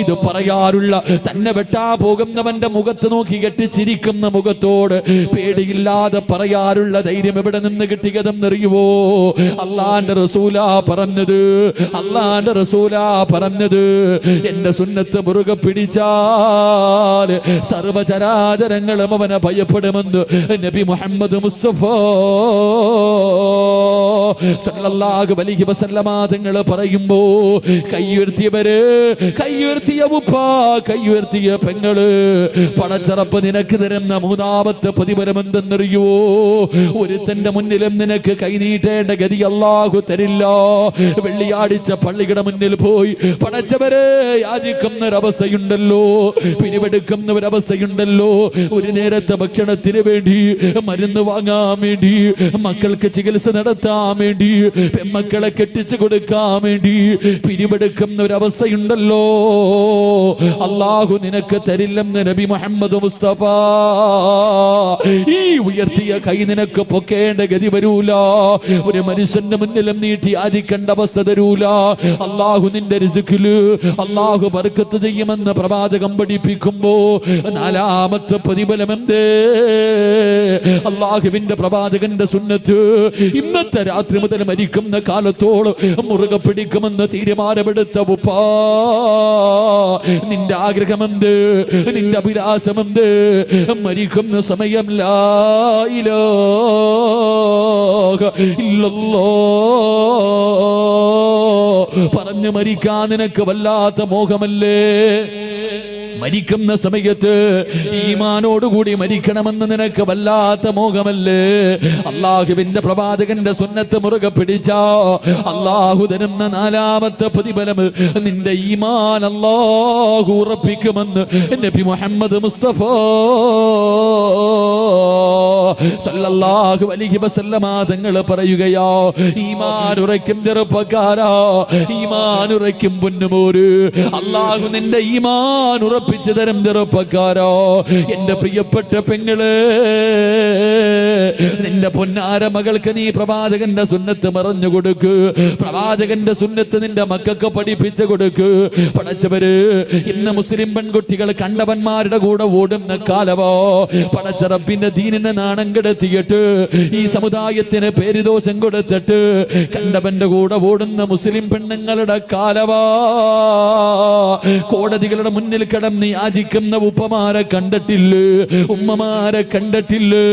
ഇത് പറയാറുള്ള തന്നെ വെട്ടാ പോകുന്നവന്റെ മുഖത്ത് നോക്കി കെട്ടിച്ചിരിക്കുന്ന മുഖത്തോട് പേടിയില്ലാതെ പറയാറുള്ള ധൈര്യം എവിടെ നിന്ന് കിട്ടിയതെന്നറിയുവോ? അള്ളാന്റെ റസൂലാ പറഞ്ഞത്. അള്ളാന്റെ റസൂലാ പറഞ്ഞത്, എന്റെ സുന്നത്ത് മുറുകെ പിടിച്ചാൽ സർവചരാചരങ്ങളും അവനെ ഭയപ്പെടുമെന്ന് നബി മുഹമ്മദ് മുസ്തഫ സല്ലല്ലാഹു അലൈഹി വസല്ലമ തങ്ങൾ പറയുമ്പോ കൈയുയർത്തിയവര്, കൈയുയർത്തിയ ഉപ്പ, കൈയുയർത്തിയ പെങ്ങള്, പടച്ചറപ്പ് നിനക്ക് തരുന്ന മൂന്നാമത്തെ പ്രതിഫലം എന്തെന്നറിയോ? ഒരുത്തന്റെ മുന്നിലും നിനക്ക് കൈനീട്ടേണ്ട ഗതി അല്ലാഹു തരില്ല. വെള്ളിയാഴ്ച പള്ളിയുടെ മുന്നിൽ പോയി പടച്ചവരെ യാചിക്കുന്ന ഒരവസ്ഥയുണ്ടല്ലോ, പിരിവെടുക്കുന്ന ഒരവസ്ഥയുണ്ടല്ലോ. ഒരു നേരത്തെ ഭക്ഷണത്തിന് വേണ്ടി, മരുന്ന് വാങ്ങാൻ വേണ്ടി, മക്കൾക്ക് ചികിത്സ നടത്താൻ വേണ്ടി, പെമ്മക്കളെ കെട്ടിച്ചു കൊടുക്കാൻ വേണ്ടി പിരിവെടുക്കുന്ന ഒരവസ്ഥയുണ്ടല്ലോ. അല്ലാഹു നിനക്ക് തരില്ലെന്ന് നബി മുഹമ്മദ് മുസ്തഫ. ഈ ഉയർത്തിയ കൈ നിനക്ക് പൊക്കേണ്ട ഗതി വരൂല. ഒരു മനുഷ്യന്റെ മുന്നിലും നീട്ടി യാചിക്കേണ്ട അവസ്ഥ തരൂല. അല്ലാഹു നിന്റെ റിസ്കില് അല്ലാഹു ബർക്കത്ത് ചെയ്യുമെന്ന് പ്രവാചകം പഠിപ്പിക്കുമ്പോ നാലാമത്തെ പ്രതിഫലം എന്തേ? അല്ലാഹുവിന്റെ പ്രവാചകന്റെ സുന്നത്ത് ഇന്നത്തെ രാത്രി മുതൽ മരിക്കുന്ന കാലത്തോളം മുറുകെ പിടിക്കുമെന്ന് തീരുമാനമെടുത്ത ഉപ്പാ, നിന്റെ ആഗ്രഹമെന്ത്? നിന്റെ അഭിലാഷമെന്ത്? മരിക്കുന്ന സമയം ലാ ഇലാഹ ഇല്ലല്ലാഹ് പറഞ്ഞു മരിക്കാൻ നിനക്ക് വല്ലാത്ത മോഹമല്ലേ? മരിക്കുന്ന സമയത്ത് ഈമാനോടുകൂടി മരിക്കണമെന്ന് നിനക്ക് വല്ലാത്ത മോഹമല്ലേ? അള്ളാഹുവിന്റെ പ്രവാചകന്റെ സുന്നത്ത് മുറുകെ പിടിച്ചാ അള്ളാഹു തരുന്ന നാലാമത്തെ പ്രതിഫലം നിന്റെ ഈമാൻ അള്ളാഹു ഉറപ്പിക്കുമെന്ന് നബി മുഹമ്മദ് മുസ്തഫ സല്ലല്ലാഹു അലൈഹി വസല്ലമ തങ്ങൾ പറയുകയാ, ഈമാൻ ഉറയ്ക്കും ചെറുപ്പക്കാരാ, ഈമാൻ ഉറയ്ക്കും പൊന്നുമോര്, അള്ളാഹു നിന്റെ ഈമാൻ ഉറപ്പിച്ചു തരും ചെറുപ്പക്കാരോ. എന്റെ പ്രിയപ്പെട്ട പെങ്ങള്, നിന്റെ പൊന്നാര മകൾക്ക് നീ പ്രവാചകന്റെ സുന്നത്ത് മറഞ്ഞു കൊടുക്ക്. പ്രവാചകന്റെ സുന്നത്ത് നിന്റെ മക്കൾക്ക് പഠിപ്പിച്ചു കൊടുക്ക്. പടച്ചവര് ഇന്ന് മുസ്ലിം പെൺകുട്ടികൾ കണ്ടവന്മാരുടെ കൂടെ ഓടുന്ന കാലവോ. പടച്ച റബ്ബിന്റെ ദീനിനെ നാണം കെടുത്തിയിട്ട് ഈ സമുദായത്തിന് പേരുദോഷം കൊടുത്തിട്ട് കണ്ടവന്റെ കൂടെ ഓടുന്ന മുസ്ലിം പെണ്ണുങ്ങളുടെ കാലവാ. കോടതികളുടെ മുന്നിൽ കിടന്ന് യാചിക്കുന്ന ഉപ്പമാരെ കണ്ടിട്ടില്ലേ? ഉമ്മമാരെ കണ്ടിട്ടില്ലേ?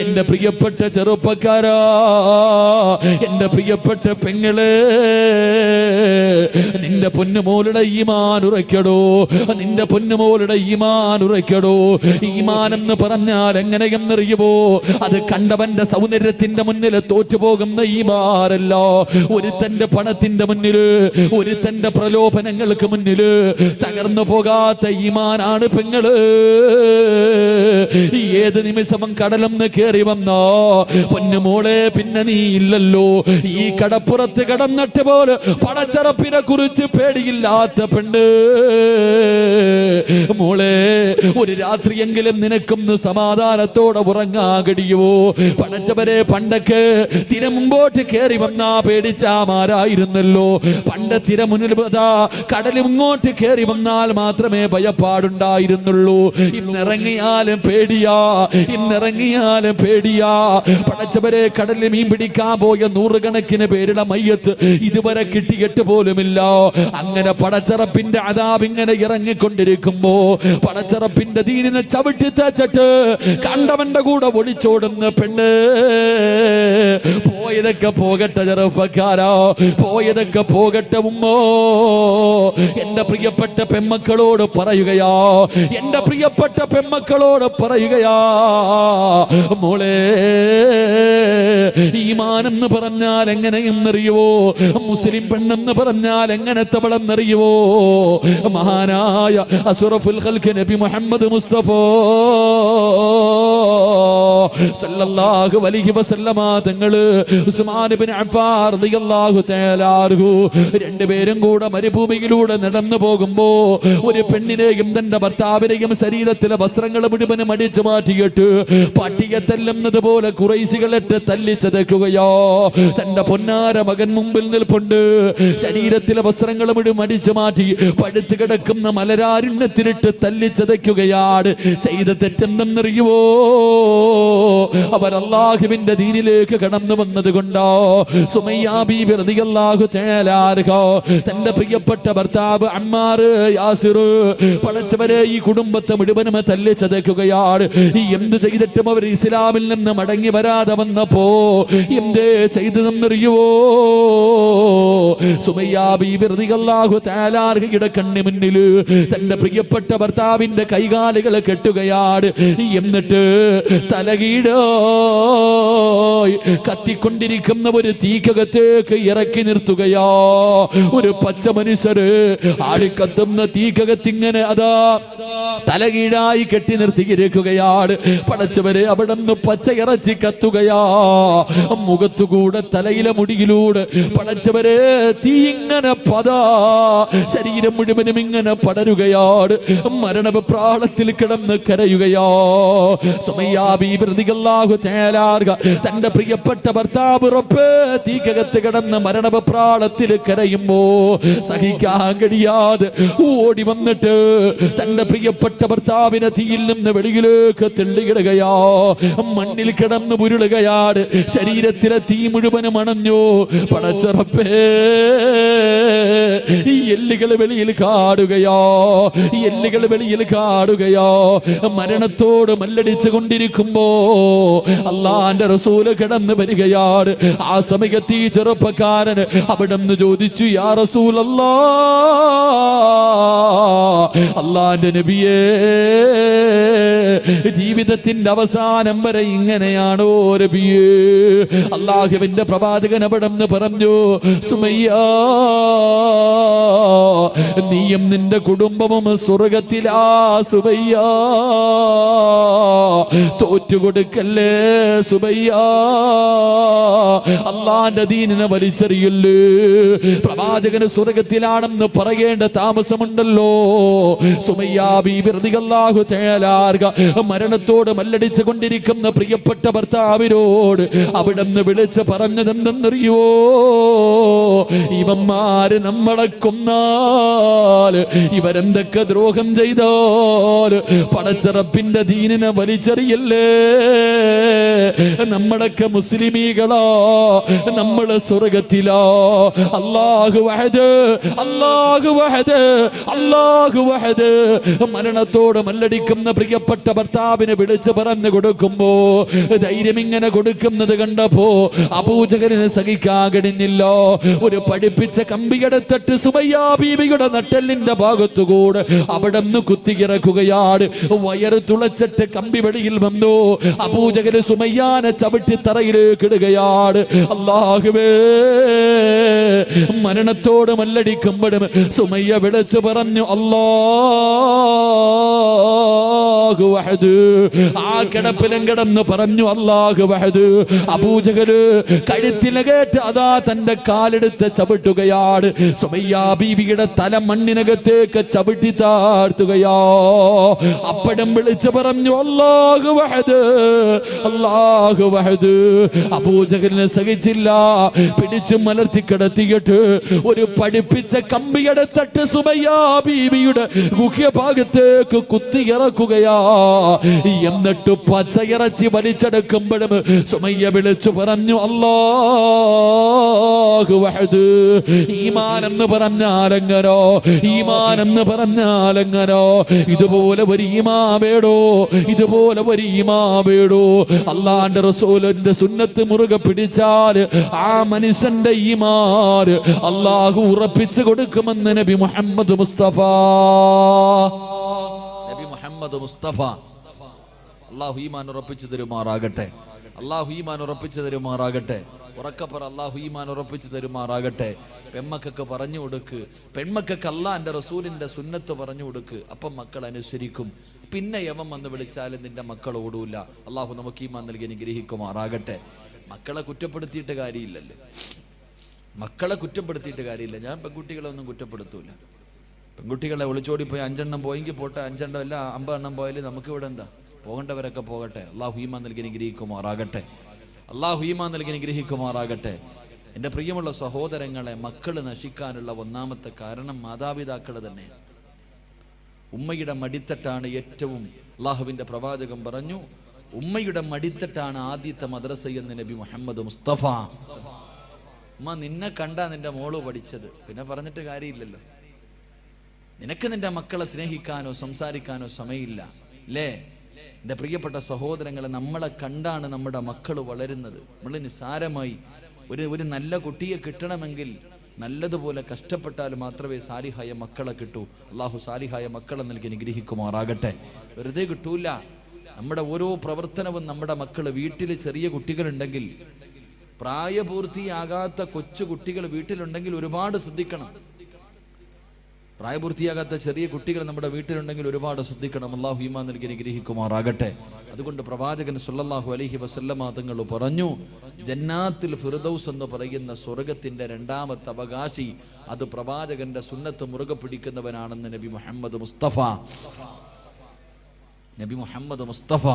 എന്റെ പ്രിയപ്പെട്ട ചെറുപ്പക്കാരാ, എന്റെ പ്രിയപ്പെട്ട പെങ്ങളെ, നിന്റെ പൊന്നുമോളുടെ ഈമാൻ ഉറയ്ക്കടോ, നിന്റെ പൊന്നുമോളുടെ ഈമാൻ ഉറയ്ക്കടോ. ഈമാൻ എന്ന് പറഞ്ഞാൽ എങ്ങനെയെന്നറിയുമോ? അത് കണ്ടവന്റെ സൗന്ദര്യത്തിന്റെ മുന്നിൽ തോറ്റുപോകുന്ന ഈമാനല്ല. ഒരുത്തന്റെ പണത്തിന്റെ മുന്നില്, ഒരുത്തന്റെ പ്രലോഭനങ്ങൾക്ക് മുന്നില് തകർന്നു പോകാത്ത ഈമാനാണ് പെങ്ങള്. ഏത് നിമിഷവും കടലൊന്ന് കേറി വന്നോ പൊന്നുമോളെ, പിന്നെ നീ ഇല്ലല്ലോ. ഈ കടപ്പുറത്ത് കടന്നിട്ട് പോലെ പടച്ചറപ്പിനെ കുറിച്ച് പേടിയില്ലാത്ത പെണ്ണ് മോളെ, ഒരു രാത്രിയെങ്കിലും നിനക്കൊന്ന് സമാധാനത്തോടെ ഉറങ്ങാൻ കഴിയുമോ? പടച്ചവരെ, പണ്ടൊക്കെ തിര മുമ്പോട്ട് കയറി വന്നാ പേടിച്ചാമാരായിരുന്നല്ലോ. പണ്ട് തിര മുന്നിൽ കടൽ ഇങ്ങോട്ട് കയറി വന്നാൽ മാത്രമേ ഭയപ്പാടുണ്ടായിരുന്നുള്ളൂ. ഇന്നിറങ്ങിയാലും പേടിയാ, ഇന്നിറങ്ങിയാലും പേടിയാ. പടച്ചവരെ, കടലിൽ മീൻ പിടിക്കാൻ പോയ നൂറുകണക്കിന് പേരുടെ മയ്യത്ത് ഇതുവരെ കിട്ടിയിട്ട് പോലുമില്ല. അങ്ങനെ പടച്ചറപ്പിന്റെ അദാബ് ഇങ്ങനെ ഇറങ്ങിക്കൊണ്ടിരിക്കുമ്പോ പടച്ചറപ്പ് പടച്ചറപ്പിന്റെ ദീനിനെ ചവിട്ടി തേച്ചിട്ട് കണ്ടവന്റെ കൂടെ ഒളിച്ചോടുന്ന പെണ്ണ്. പോയതൊക്കെ പോകട്ടെ ചെറുപ്പക്കാരോ, പോയതൊക്കെ പോകട്ടെ ഉമ്മോ. എന്റെ പ്രിയപ്പെട്ട പെമ്മക്കളോട് പറയുകയാ, എന്റെ പ്രിയപ്പെട്ട പെമ്മക്കളോട് പറയുകയാ, മോളെ ഈമാനെന്ന് പറഞ്ഞാൽ എങ്ങനെയെന്നറിയുവോ, മുസ്ലിം പെണ്ണെന്ന് പറഞ്ഞാൽ എങ്ങനത്തെവളെന്നറിയുവോ. മഹാനായ അസ്റഫുൽ ഖൽഖ് നബി മുഹമ്മദ് മുസ്തഫ സല്ലല്ലാഹു അലൈഹി വസല്ലമ തങ്ങള് ഉസ്മാൻ ഇബ്നു അഫ്ഫാൻ റളിയല്ലാഹു തആല അൻഹു രണ്ടുപേരും കൂടെ മരുഭൂമിയിലൂടെ നടന്നു പോകുമ്പോ ഒരു പെണ്ണിനെയും തന്റെ ഭർത്താവിനെയും ശരീരത്തിലെ വസ്ത്രങ്ങൾ മുഴുവനും അടിച്ചു മാറ്റിയിട്ട് പട്ടിയെ തല്ലുന്നത് പോലെ ഖുറൈശികളിട്ട് തല്ലിച്ചതയ്ക്കുകയോ. തന്റെ പൊന്നാര മകൻ മുമ്പിൽ നിൽപ്പുണ്ട്, ശരീരത്തിലെ വസ്ത്രങ്ങൾ മുഴുവൻ അടിച്ചു മാറ്റി പടുത്തു കിടക്കുന്ന മലരാരുണ്യത്തിലിട്ട് തല്ലിച്ചതയ്ക്കുകയാണ്. ചെയ്ത തെറ്റെന്തെന്നറിയുവോ, അവർ അല്ലാഹുവിന്റെ ദീനിലേക്ക് കടന്നു വന്നത് കൊണ്ടോ. സുമയ്യ ബീബി റളിയല്ലാഹു തആല അൻഹ തന്റെ പ്രിയപ്പെട്ട ഭർത്താവ് അമ്മാർ യാസിർ പടച്ചവരെ ഈ കുടുംബത്തെ മുഴുവനും തല്ലിച്ചതയ്ക്കുകയാണ്. എന്ത് ചെയ്തിട്ടും അവർ ഇസ്ലാമിൽ നിന്ന് മടങ്ങി വരാതെ വന്നപ്പോ എന്തേ ചെയ്തതെന്നറിയുവോ. സുമയ്യ ബീബി റളിയല്ലാഹു തആല അൻഹയുടെ കണ്ണു മുന്നിൽ തന്റെ പ്രിയപ്പെട്ട ഭർത്താവിന്റെ കൈകാലുകൾ കെട്ടുകയാണ്. എന്നിട്ട് തലകീടോ കത്തിക്കൊണ്ടിരിക്കുന്ന ഒരു തീക്കകത്തേക്ക് ഇറക്കി നിർത്തുകയോ. ഒരു പച്ച മനുഷ്യര് ആളിക്കത്തുന്ന തീക്കകത്തിങ്ങനെ അതാ തലകീഴായി കെട്ടി നിർത്തിയിരിക്കുകയാണ്. പടച്ചവരെ അവിടെ നിന്ന് പച്ച ഇറച്ചി കത്തുകയാ. മുഖത്തുകൂടെ തലയിലെ മുടിയിലൂടെ പടച്ചവരെ തീ ഇങ്ങനെ പതാ ശരീരം മുഴുവനും ഇങ്ങനെ പടരുകയാണ്. മരണപ്രാളത്തിൽ കിടന്ന് കരയുകയോ. സുമയ്യ ബീബി റളിയല്ലാഹു തആല അൻഹ തന്റെ പ്രിയപ്പെട്ട ഭർത്താവ് റബ്ബേ തീക്കകത്ത് കിടന്ന് മരണപ്രാളത്തിൽ കരയുമ്പോ സഹിക്കാൻ കഴിയാതെ ഓടി വന്നിട്ട് തന്റെ പ്രിയപ്പെട്ട ഭർത്താവിനെ തീയിൽ നിന്ന് വെളിയിലേക്ക് തെള്ളിയിടുകയോ. മണ്ണിൽ കിടന്ന് ഉരുളുകയാണ്. ശരീരത്തിലെ തീ മുഴുവനും അണഞ്ഞു. പടച്ച റബ്ബേ ഈ എല്ലുകൾ വെളിയിൽ കാടുകയോ, ഈ എല്ലുകൾ വെളിയിൽ കാടുകയോ. മരണത്തോട് മല്ലടിച്ചു കൊണ്ടിരിക്കുമ്പോ അള്ളാന്റെ റസൂല് കിടന്ന് വരികയാണ്. ആ സമയത്ത് ഈ ചെറുപ്പക്കാരൻ അവിടെ നിന്ന് ചോദിച്ചു, യാ റസൂലല്ലാ, അള്ളാന്റെ നബിയേ, ജീവിതത്തിന്റെ അവസാനം വരെ ഇങ്ങനെയാണോ നബിയേ? അള്ളാഹുവിന്റെ പ്രവാചകൻ അവിടെ നിന്ന് പറഞ്ഞു, സുമയ്യ, നീയും നിന്റെ കുടുംബവും സ്വർഗത്തിലാ സുബയ്യ, തോറ്റുകൊടുക്കല്ലേ സുബയ്യ. അള്ളാന്റെ ദീനിനെ വലിച്ചെറിയല്ലേ. പ്രവാചകന് സ്വർഗത്തിലാണെന്ന് പറയേണ്ട താമസമുണ്ടല്ലോ. സുമയ്യ ബീബി റളിയല്ലാഹു തആല അൻഹ മരണത്തോട് മല്ലടിച്ചു കൊണ്ടിരിക്കുന്ന പ്രിയപ്പെട്ട ഭർത്താവിനോട് അവിടെ നിന്ന് വിളിച്ച് പറഞ്ഞതെന്തെന്നറിയോ? ഇവന്മാര് നമ്മളെ കൊന്നാൽ, ഇവരെന്തൊക്കെ ദ്രോഹം ചെയ്താൽ പടച്ചറപ്പിന്റെ ദീനിനെ വലിച്ചെറിയല്ലേ. നമ്മളൊക്കെ മുസ്ലിമീകളോ, നമ്മള് സ്വർഗത്തിലോ. അല്ലാഹു വഹദ്, അല്ലാഹു വഹദ്, അല്ലാഹു വഹദ്. മരണത്തോട് മല്ലടിക്കുന്ന പ്രിയപ്പെട്ട ഭർത്താവിനെ വിളിച്ച് പറഞ്ഞു കൊടുക്കുമ്പോ ധൈര്യം ഇങ്ങനെ കൊടുക്കുന്നത് കണ്ടപ്പോ അബൂജഹലിന് സഹിക്കാൻ കഴിഞ്ഞില്ലോ. ഒരു പഠിപ്പിച്ച കമ്പിയെടുത്തിട്ട് സുമയ്യ ബീവിയുടെ നട്ടെല്ലിന്റെ ഭാഗത്തുകൂടെ അവിടെ നിന്ന് കുത്തിയിറക്കുകയാണ്. വയറ് തുളച്ചിട്ട് കമ്പി വെളിയിൽ വന്നു. അബൂജഹല് സുമയ്യാനെ ചവിട്ടി തറയിലേക്ക് ഇടുകയാണ്. അല്ലാഹുവേ, മരണത്തോട് മല്ലടിക്കുമ്പോഴും സുമയ്യ വിളിച്ചു പറഞ്ഞു, അല്ലാഹു വഹദ്. ആ കിടപ്പിലും കിടന്ന് പറഞ്ഞു, അല്ലാഹു വഹദ്. അബൂജഹല് കഴുത്തിലെ കേട്ട് അതാ തന്റെ കാലെടുത്ത് ചവിട്ടുകയാണ്. സുമയ്യ ബീവിയുടെ തല മണ്ണിനകത്തേക്ക് ചവിട്ടി താഴ്ത്തുകയോ. അപ്പഴും വിളിച്ചു പറഞ്ഞു, അല്ലാഹു വഹദ്, അല്ലാഹു വഹദ്. അബൂജഹലിനെ സഹിച്ചില്ല. പിടിച്ചു മലർത്തി കിടത്തിയിട്ട് ഒരു പഠിപ്പിച്ച കമ്പിയെടുത്തിട്ട് സുമയ്യ ബീവിയുടെ ഗുഹ്യഭാഗത്തേക്ക് കുത്തിയിറക്കുകയാ. എന്നിട്ട് പച്ചയിറച്ചി വലിച്ചെടുക്കുമ്പോഴും സുമയ്യ വിളിച്ചു പറഞ്ഞു, അല്ലാഹു വഹദ്. ഈമാൻ എന്ന് പറഞ്ഞാലെങ്ങനോ, ഈമാൻ എന്ന് പറഞ്ഞാലെങ്ങനോ. ഇതുപോലെ ഒരു ഈമാവേടോ, ഇതുപോലെ ഒരു ഈമാവേടോ. അള്ളാന്റെ റസൂലിന്റെ സുന്നത്ത് മുറുകെ പിടിച്ചാൽ ആ മനുഷ്യന്റെ ഈമാൻ അള്ളാഹു ഉറപ്പിച്ചു കൊടുക്കുമെന്ന് നബി മുഹമ്മദ് മുസ്തഫ. നബി മുഹമ്മദ് മുസ്തഫ. അള്ളാഹു ഈമാൻ ഉറപ്പിച്ചു തരുമാറാകട്ടെ. അള്ളാഹു ഈമാൻ ഉറപ്പിച്ചു തരുമാറാകട്ടെ. ഉറക്കപ്പറ, അള്ളാഹു ഈമാൻ ഉറപ്പിച്ചു തരുമാറാകട്ടെ. പെൺമക്കൾക്ക് പറഞ്ഞു കൊടുക്ക്, പെൺമക്കൾക്ക് അള്ളാന്റെ റസൂലിന്റെ സുന്നത്ത് പറഞ്ഞു കൊടുക്ക്. അപ്പം മക്കൾ അനുസരിക്കും. പിന്നെ യവൻ വന്ന് വിളിച്ചാലും നിന്റെ മക്കൾ ഓടൂല. അള്ളാഹു നമുക്ക് ഈമാൻ നൽകി അനുഗ്രഹിക്കുമാറാകട്ടെ. മക്കളെ കുറ്റപ്പെടുത്തിയിട്ട് കാര്യമില്ലല്ലോ, മക്കളെ കുറ്റപ്പെടുത്തിയിട്ട് കാര്യമില്ല. ഞാൻ പെൺകുട്ടികളെ ഒന്നും കുറ്റപ്പെടുത്തൂല. പെൺകുട്ടികളെ ഒളിച്ചോടിപ്പോയി 5 എണ്ണം പോയെങ്കിൽ പോട്ടെ, 5 എണ്ണം അല്ല 50 എണ്ണം പോയാലും നമുക്ക് ഇവിടെ എന്താ, പോകേണ്ടവരൊക്കെ പോകട്ടെ. അള്ളാഹു ഈമാൻ നൽകി അനുഗ്രഹിക്കുമാറാകട്ടെ. അള്ളാഹു ഈമാൻ നൽകി അനുഗ്രഹിക്കുമാറാകട്ടെ. എൻ്റെ പ്രിയമുള്ള സഹോദരങ്ങളെ, മക്കൾ നശിക്കാനുള്ള ഒന്നാമത്തെ കാരണം മാതാപിതാക്കൾ തന്നെ. ഉമ്മയുടെ മടിത്തട്ടാണ് ഏറ്റവും, അള്ളാഹുവിൻ്റെ പ്രവാചകൻ പറഞ്ഞു, ഉമ്മയുടെ മടിത്തട്ടാണ് ആദ്യത്തെ മദ്രസ എന്ന് നബി മുഹമ്മദ് മുസ്തഫ. ഉമ്മ നിന്നെ കണ്ടാ നിന്റെ മോള് പഠിച്ചത്, പിന്നെ പറഞ്ഞിട്ട് കാര്യമില്ലല്ലോ. നിനക്ക് നിന്റെ മക്കളെ സ്നേഹിക്കാനോ സംസാരിക്കാനോ സമയമില്ല അല്ലേ? എൻ്റെ പ്രിയപ്പെട്ട സഹോദരങ്ങളെ, നമ്മളെ കണ്ടാണ് നമ്മുടെ മക്കൾ വളരുന്നത്. നമ്മൾ നിസ്സാരമായി ഒരു നല്ല കുട്ടിയെ കിട്ടണമെങ്കിൽ നല്ലതുപോലെ കഷ്ടപ്പെട്ടാൽ മാത്രമേ സാലിഹായ മക്കളെ കിട്ടൂ. അള്ളാഹു സാലിഹായ മക്കളെ നൽകി അനുഗ്രഹിക്കുമാറാകട്ടെ. വെറുതെ കിട്ടൂല. നമ്മുടെ ഓരോ പ്രവർത്തനവും നമ്മുടെ മക്കൾ, വീട്ടിൽ ചെറിയ കുട്ടികളുണ്ടെങ്കിൽ, പ്രായപൂർത്തിയാകാത്ത കൊച്ചു കുട്ടികൾ വീട്ടിലുണ്ടെങ്കിൽ ഒരുപാട് ശ്രദ്ധിക്കണം. പ്രായപൂർത്തിയാകാത്ത ചെറിയ കുട്ടികൾ നമ്മുടെ വീട്ടിലുണ്ടെങ്കിൽ ഒരുപാട് ശ്രദ്ധിക്കണം. അല്ലാഹു ഈമാൻ നൽകി അനുഗ്രഹിക്കുമാറാകട്ടെ. അതുകൊണ്ട് പ്രവാചകൻ സല്ലല്ലാഹു അലൈഹി വസല്ലമ തങ്ങൾ പറഞ്ഞു, ജന്നാത്തുൽ ഫിർദൗസ് എന്ന് പറയുന്ന സ്വർഗത്തിന്റെ 2ാമത്തെ അവകാശി അത് പ്രവാചകന്റെ സുന്നത്ത് മുറുകെ പിടിക്കുന്നവനാണെന്ന് നബി മുഹമ്മദ് മുസ്തഫ. നബി മുഹമ്മദ് മുസ്തഫ.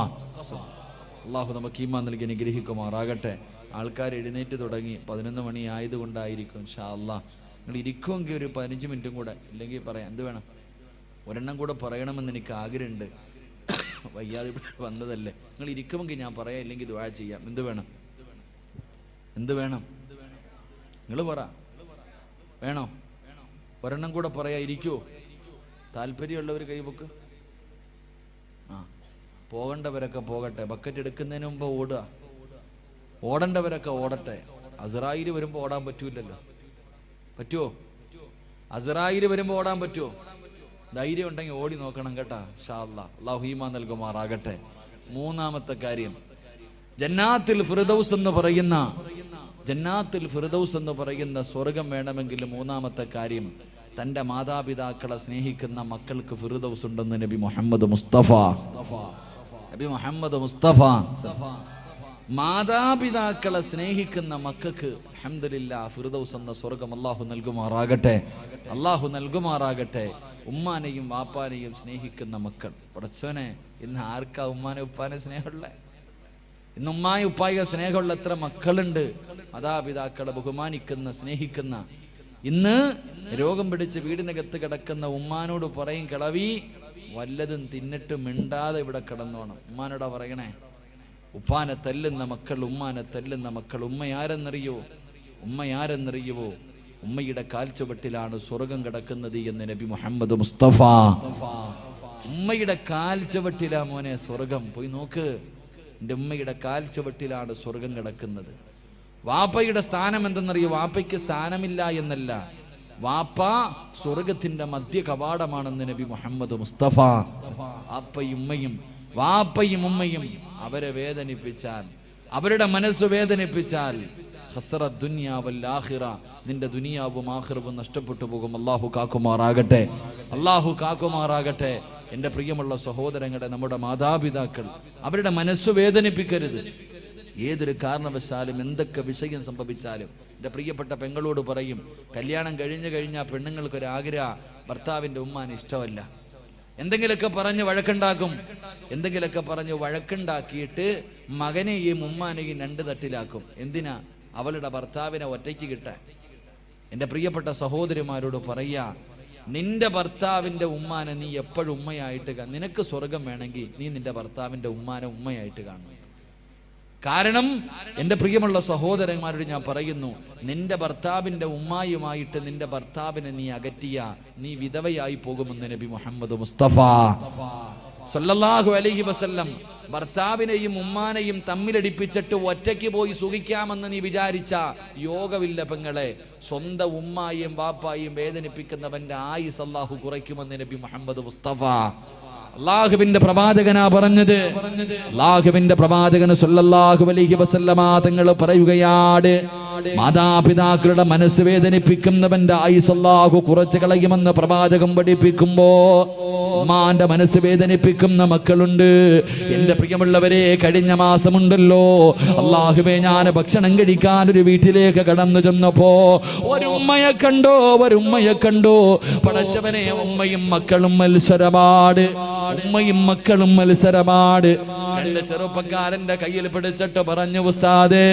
അള്ളാഹു നമുക്ക് ഈമാൻ നൽകി അനുഗ്രഹിക്കുമാറാകട്ടെ. ആൾക്കാർ എഴുന്നേറ്റ് തുടങ്ങി. 11 മണി ആയതുകൊണ്ടായിരിക്കും. ഇൻഷാ അല്ലാഹ് നിങ്ങൾ ഇരിക്കുമെങ്കിൽ ഒരു 15 മിനിറ്റും കൂടെ, ഇല്ലെങ്കിൽ പറയാം. എന്ത് വേണം? ഒരെണ്ണം കൂടെ പറയണമെന്ന് എനിക്ക് ആഗ്രഹമുണ്ട്. വയ്യാതെ വന്നതല്ലേ. നിങ്ങൾ ഇരിക്കുമെങ്കിൽ ഞാൻ പറയാം, ഇല്ലെങ്കിൽ ദുആ ചെയ്യാം. എന്ത് വേണം? എന്ത് വേണം? നിങ്ങൾ പറ. വേണോ? ഒരെണ്ണം കൂടെ പറയാ. ഇരിക്കുവോ? താല്പര്യമുള്ളവർ കൈപൊക്ക്. പോകേണ്ടവരൊക്കെ പോകട്ടെ. ബക്കറ്റ് എടുക്കുന്നതിന് മുമ്പ് ഓടുക. ഓടേണ്ടവരൊക്കെ ഓടട്ടെ. അസ്രായിൽ വരുമ്പോൾ ഓടാൻ പറ്റൂലല്ലോ. പറ്റുമോ? അസ്രായിൽ വരുമ്പോൾ ഓടാൻ പറ്റുമോ? ധൈര്യം ഉണ്ടെങ്കിൽ ഓടി നോക്കണം കേട്ടാ. ഇൻഷാ അല്ലാഹ്. അല്ലാഹു ഈമാൻ നൽകുമാറാകട്ടെ. 3ാമത്തെ കാര്യം, ജന്നാത്തുൽ ഫിർദൗസ് എന്ന് പറയുന്ന, ജന്നാത്തുൽ ഫിർദൗസ് എന്ന് പറയുന്ന സ്വർഗം വേണമെങ്കിൽ 3ാമത്തെ കാര്യം, തൻ്റെ മാതാപിതാക്കളെ സ്നേഹിക്കുന്ന മക്കൾക്ക് ഫിർദൗസ് ഉണ്ടെന്ന് നബി മുഹമ്മദ് മുസ്തഫ. നബി മുഹമ്മദ് മുസ്തഫ. മാതാപിതാക്കളെ സ്നേഹിക്കുന്ന മക്കൾക്ക് അൽഹംദുലില്ലാഹ് ഫിർദൗസ് എന്ന സ്വർഗം അല്ലാഹു നൽകുമാറാകട്ടെ. അല്ലാഹു നൽകുമാറാകട്ടെ. ഉമ്മാനെയും വാപ്പാനെയും സ്നേഹിക്കുന്ന മക്കൾ. പടച്ചോനെ, ഇന്ന് ആർക്കാ ഉമ്മാനെ ഉപ്പാനെ സ്നേഹമുള്ള? ഇന്ന് ഉമ്മായ ഉപ്പായ സ്നേഹമുള്ള എത്ര മക്കളുണ്ട്? മാതാപിതാക്കളെ ബഹുമാനിക്കുന്ന, സ്നേഹിക്കുന്ന. ഇന്ന് രോഗം പിടിച്ച് വീടിനകത്ത് കിടക്കുന്ന ഉമ്മാനോട് പറയും, കിളവി വല്ലതും തിന്നിട്ട് മിണ്ടാതെ ഇവിടെ കിടന്നോണം. ഉമ്മാനോടാ പറയണേ. ഉപ്പാനെ തല്ലുന്ന മക്കൾ, ഉമ്മാനെ തല്ലുന്ന മക്കൾ. ഉമ്മയാരെന്നറിയോ? ഉമ്മയാരെന്നറിയുവോ? ഉമ്മയുടെ കാൽച്ചുവട്ടിലാണ് സ്വർഗം കിടക്കുന്നത് എന്ന് നബി മുഹമ്മദ് മുസ്തഫ. ഉമ്മയുടെ കാൽച്ചുവട്ടിലാ മോനെ സ്വർഗം. പോയി നോക്ക്. എൻ്റെ ഉമ്മയുടെ കാൽച്ചുവട്ടിലാണ് സ്വർഗം കിടക്കുന്നത്. വാപ്പയുടെ സ്ഥാനം എന്തെന്നറിയോ? വാപ്പയ്ക്ക് സ്ഥാനമില്ല എന്നല്ല, വാപ്പ സ്വർഗത്തിന്റെ മധ്യ കവാടമാണെന്ന് നബി മുഹമ്മദ് മുസ്തഫ. വാപ്പയും ഉമ്മയും അവരെ വേദനിപ്പിച്ചാൽ, അവരുടെ മനസ്സ് വേദനിപ്പിച്ചാൽ, ഖസ്റത് ദുനിയ വൽ ആഖിറ, നിന്റെ ദുനിയാവും ആഖിറവും നഷ്ടപ്പെട്ടു പോകും. അല്ലാഹു കാക്കുമാറാകട്ടെ. അല്ലാഹു കാക്കുമാറാകട്ടെ. എൻ്റെ പ്രിയമുള്ള സഹോദരങ്ങളെ, നമ്മുടെ മാതാപിതാക്കൾ, അവരുടെ മനസ്സ് വേദനിപ്പിക്കരുത്. ഏതൊരു കാരണവശാലും എന്തൊക്കെ വിഷയം സംഭവിച്ചാലും എൻ്റെ പ്രിയപ്പെട്ട പെങ്ങളോട് പറയും, കല്യാണം കഴിഞ്ഞാൽ പെണ്ണുങ്ങൾക്കൊരാഗ്രഹം, ഭർത്താവിൻ്റെ ഉമ്മാന് ഇഷ്ടമല്ല. എന്തെങ്കിലുമൊക്കെ പറഞ്ഞ് വഴക്കുണ്ടാക്കും. എന്തെങ്കിലുമൊക്കെ പറഞ്ഞ് വഴക്കുണ്ടാക്കിയിട്ട് മകനെയും ഉമ്മാനെയും 2 തട്ടിലാക്കും. എന്തിനാ? അവളുടെ ഭർത്താവിനെ ഒറ്റയ്ക്ക് കിട്ടാൻ. എൻ്റെ പ്രിയപ്പെട്ട സഹോദരിമാരോട് പറയാ, നിന്റെ ഭർത്താവിന്റെ ഉമ്മാനെ നീ എപ്പോഴും ഉമ്മയായിട്ട് നിനക്ക് സ്വർഗം വേണമെങ്കിൽ നീ നിന്റെ ഭർത്താവിന്റെ ഉമ്മാനെ ഉമ്മയായിട്ട് കാണണം. കാരണം എൻ്റെ പ്രിയമുള്ള സഹോദരന്മാരോട് ഞാൻ പറയുന്നു, നിന്റെ ഭർത്താവിന്റെ ഉമ്മായുമായിട്ട് നിന്റെ ഭർത്താവിനെ നീ അകറ്റിയ നീ വിധവയായി പോകുമെന്ന് നബി മുഹമ്മദ് മുസ്തഫ സല്ലല്ലാഹു അലൈഹി വസല്ലം. ഭർത്താവിനെയും ഉമ്മാനെയും തമ്മിലടിപ്പിച്ചിട്ട് ഒറ്റയ്ക്ക് പോയി സുഖിക്കാമെന്ന് നീ വിചാരിച്ച യോഗമില്ല പെങ്ങളെ. സ്വന്തം ഉമ്മായും വാപ്പായും വേദനിപ്പിക്കുന്നവന്റെ ആയുസ് അല്ലാഹു കുറയ്ക്കുമെന്ന് നബി മുഹമ്മദ് മുസ്തഫ. അല്ലാഹുവിന്റെ പ്രവാചകനാ പറഞ്ഞത്. അല്ലാഹുവിന്റെ പ്രവാചകൻ സല്ലല്ലാഹു അലൈഹി വസല്ലമ തങ്ങൾ പറയുകയാണ്, മാതാപിതാക്കളുടെ മനസ്സ് വേദനിപ്പിക്കുന്നവന്റെ ആയുസ് അല്ലാഹു കുറച്ച് കളയുമെന്ന് പ്രവാചകൻ പഠിപ്പിക്കുമ്പോ ഉമ്മാന്റെ മനസ്സ് വേദനിപ്പിക്കുന്ന മക്കളുണ്ട്. എന്റെ പ്രിയമുള്ളവരെ, കഴിഞ്ഞ മാസമുണ്ടല്ലോ അല്ലാഹുവേ, ഞാൻ ഭക്ഷണം കഴിക്കാൻ ഒരു വീട്ടിലേക്ക് കടന്നു ചെന്നപ്പോ ഒരുമ്മയെ കണ്ടോ. പടച്ചവനെ, ഉമ്മയും മക്കളും മത്സരമാണ്. ഉമ്മയും മക്കളും മത്സരമാണ്. എന്റെ ചെറുപ്പക്കാരന്റെ കയ്യിൽ പിടിച്ചിട്ട് പറഞ്ഞു, ഉസ്താദ്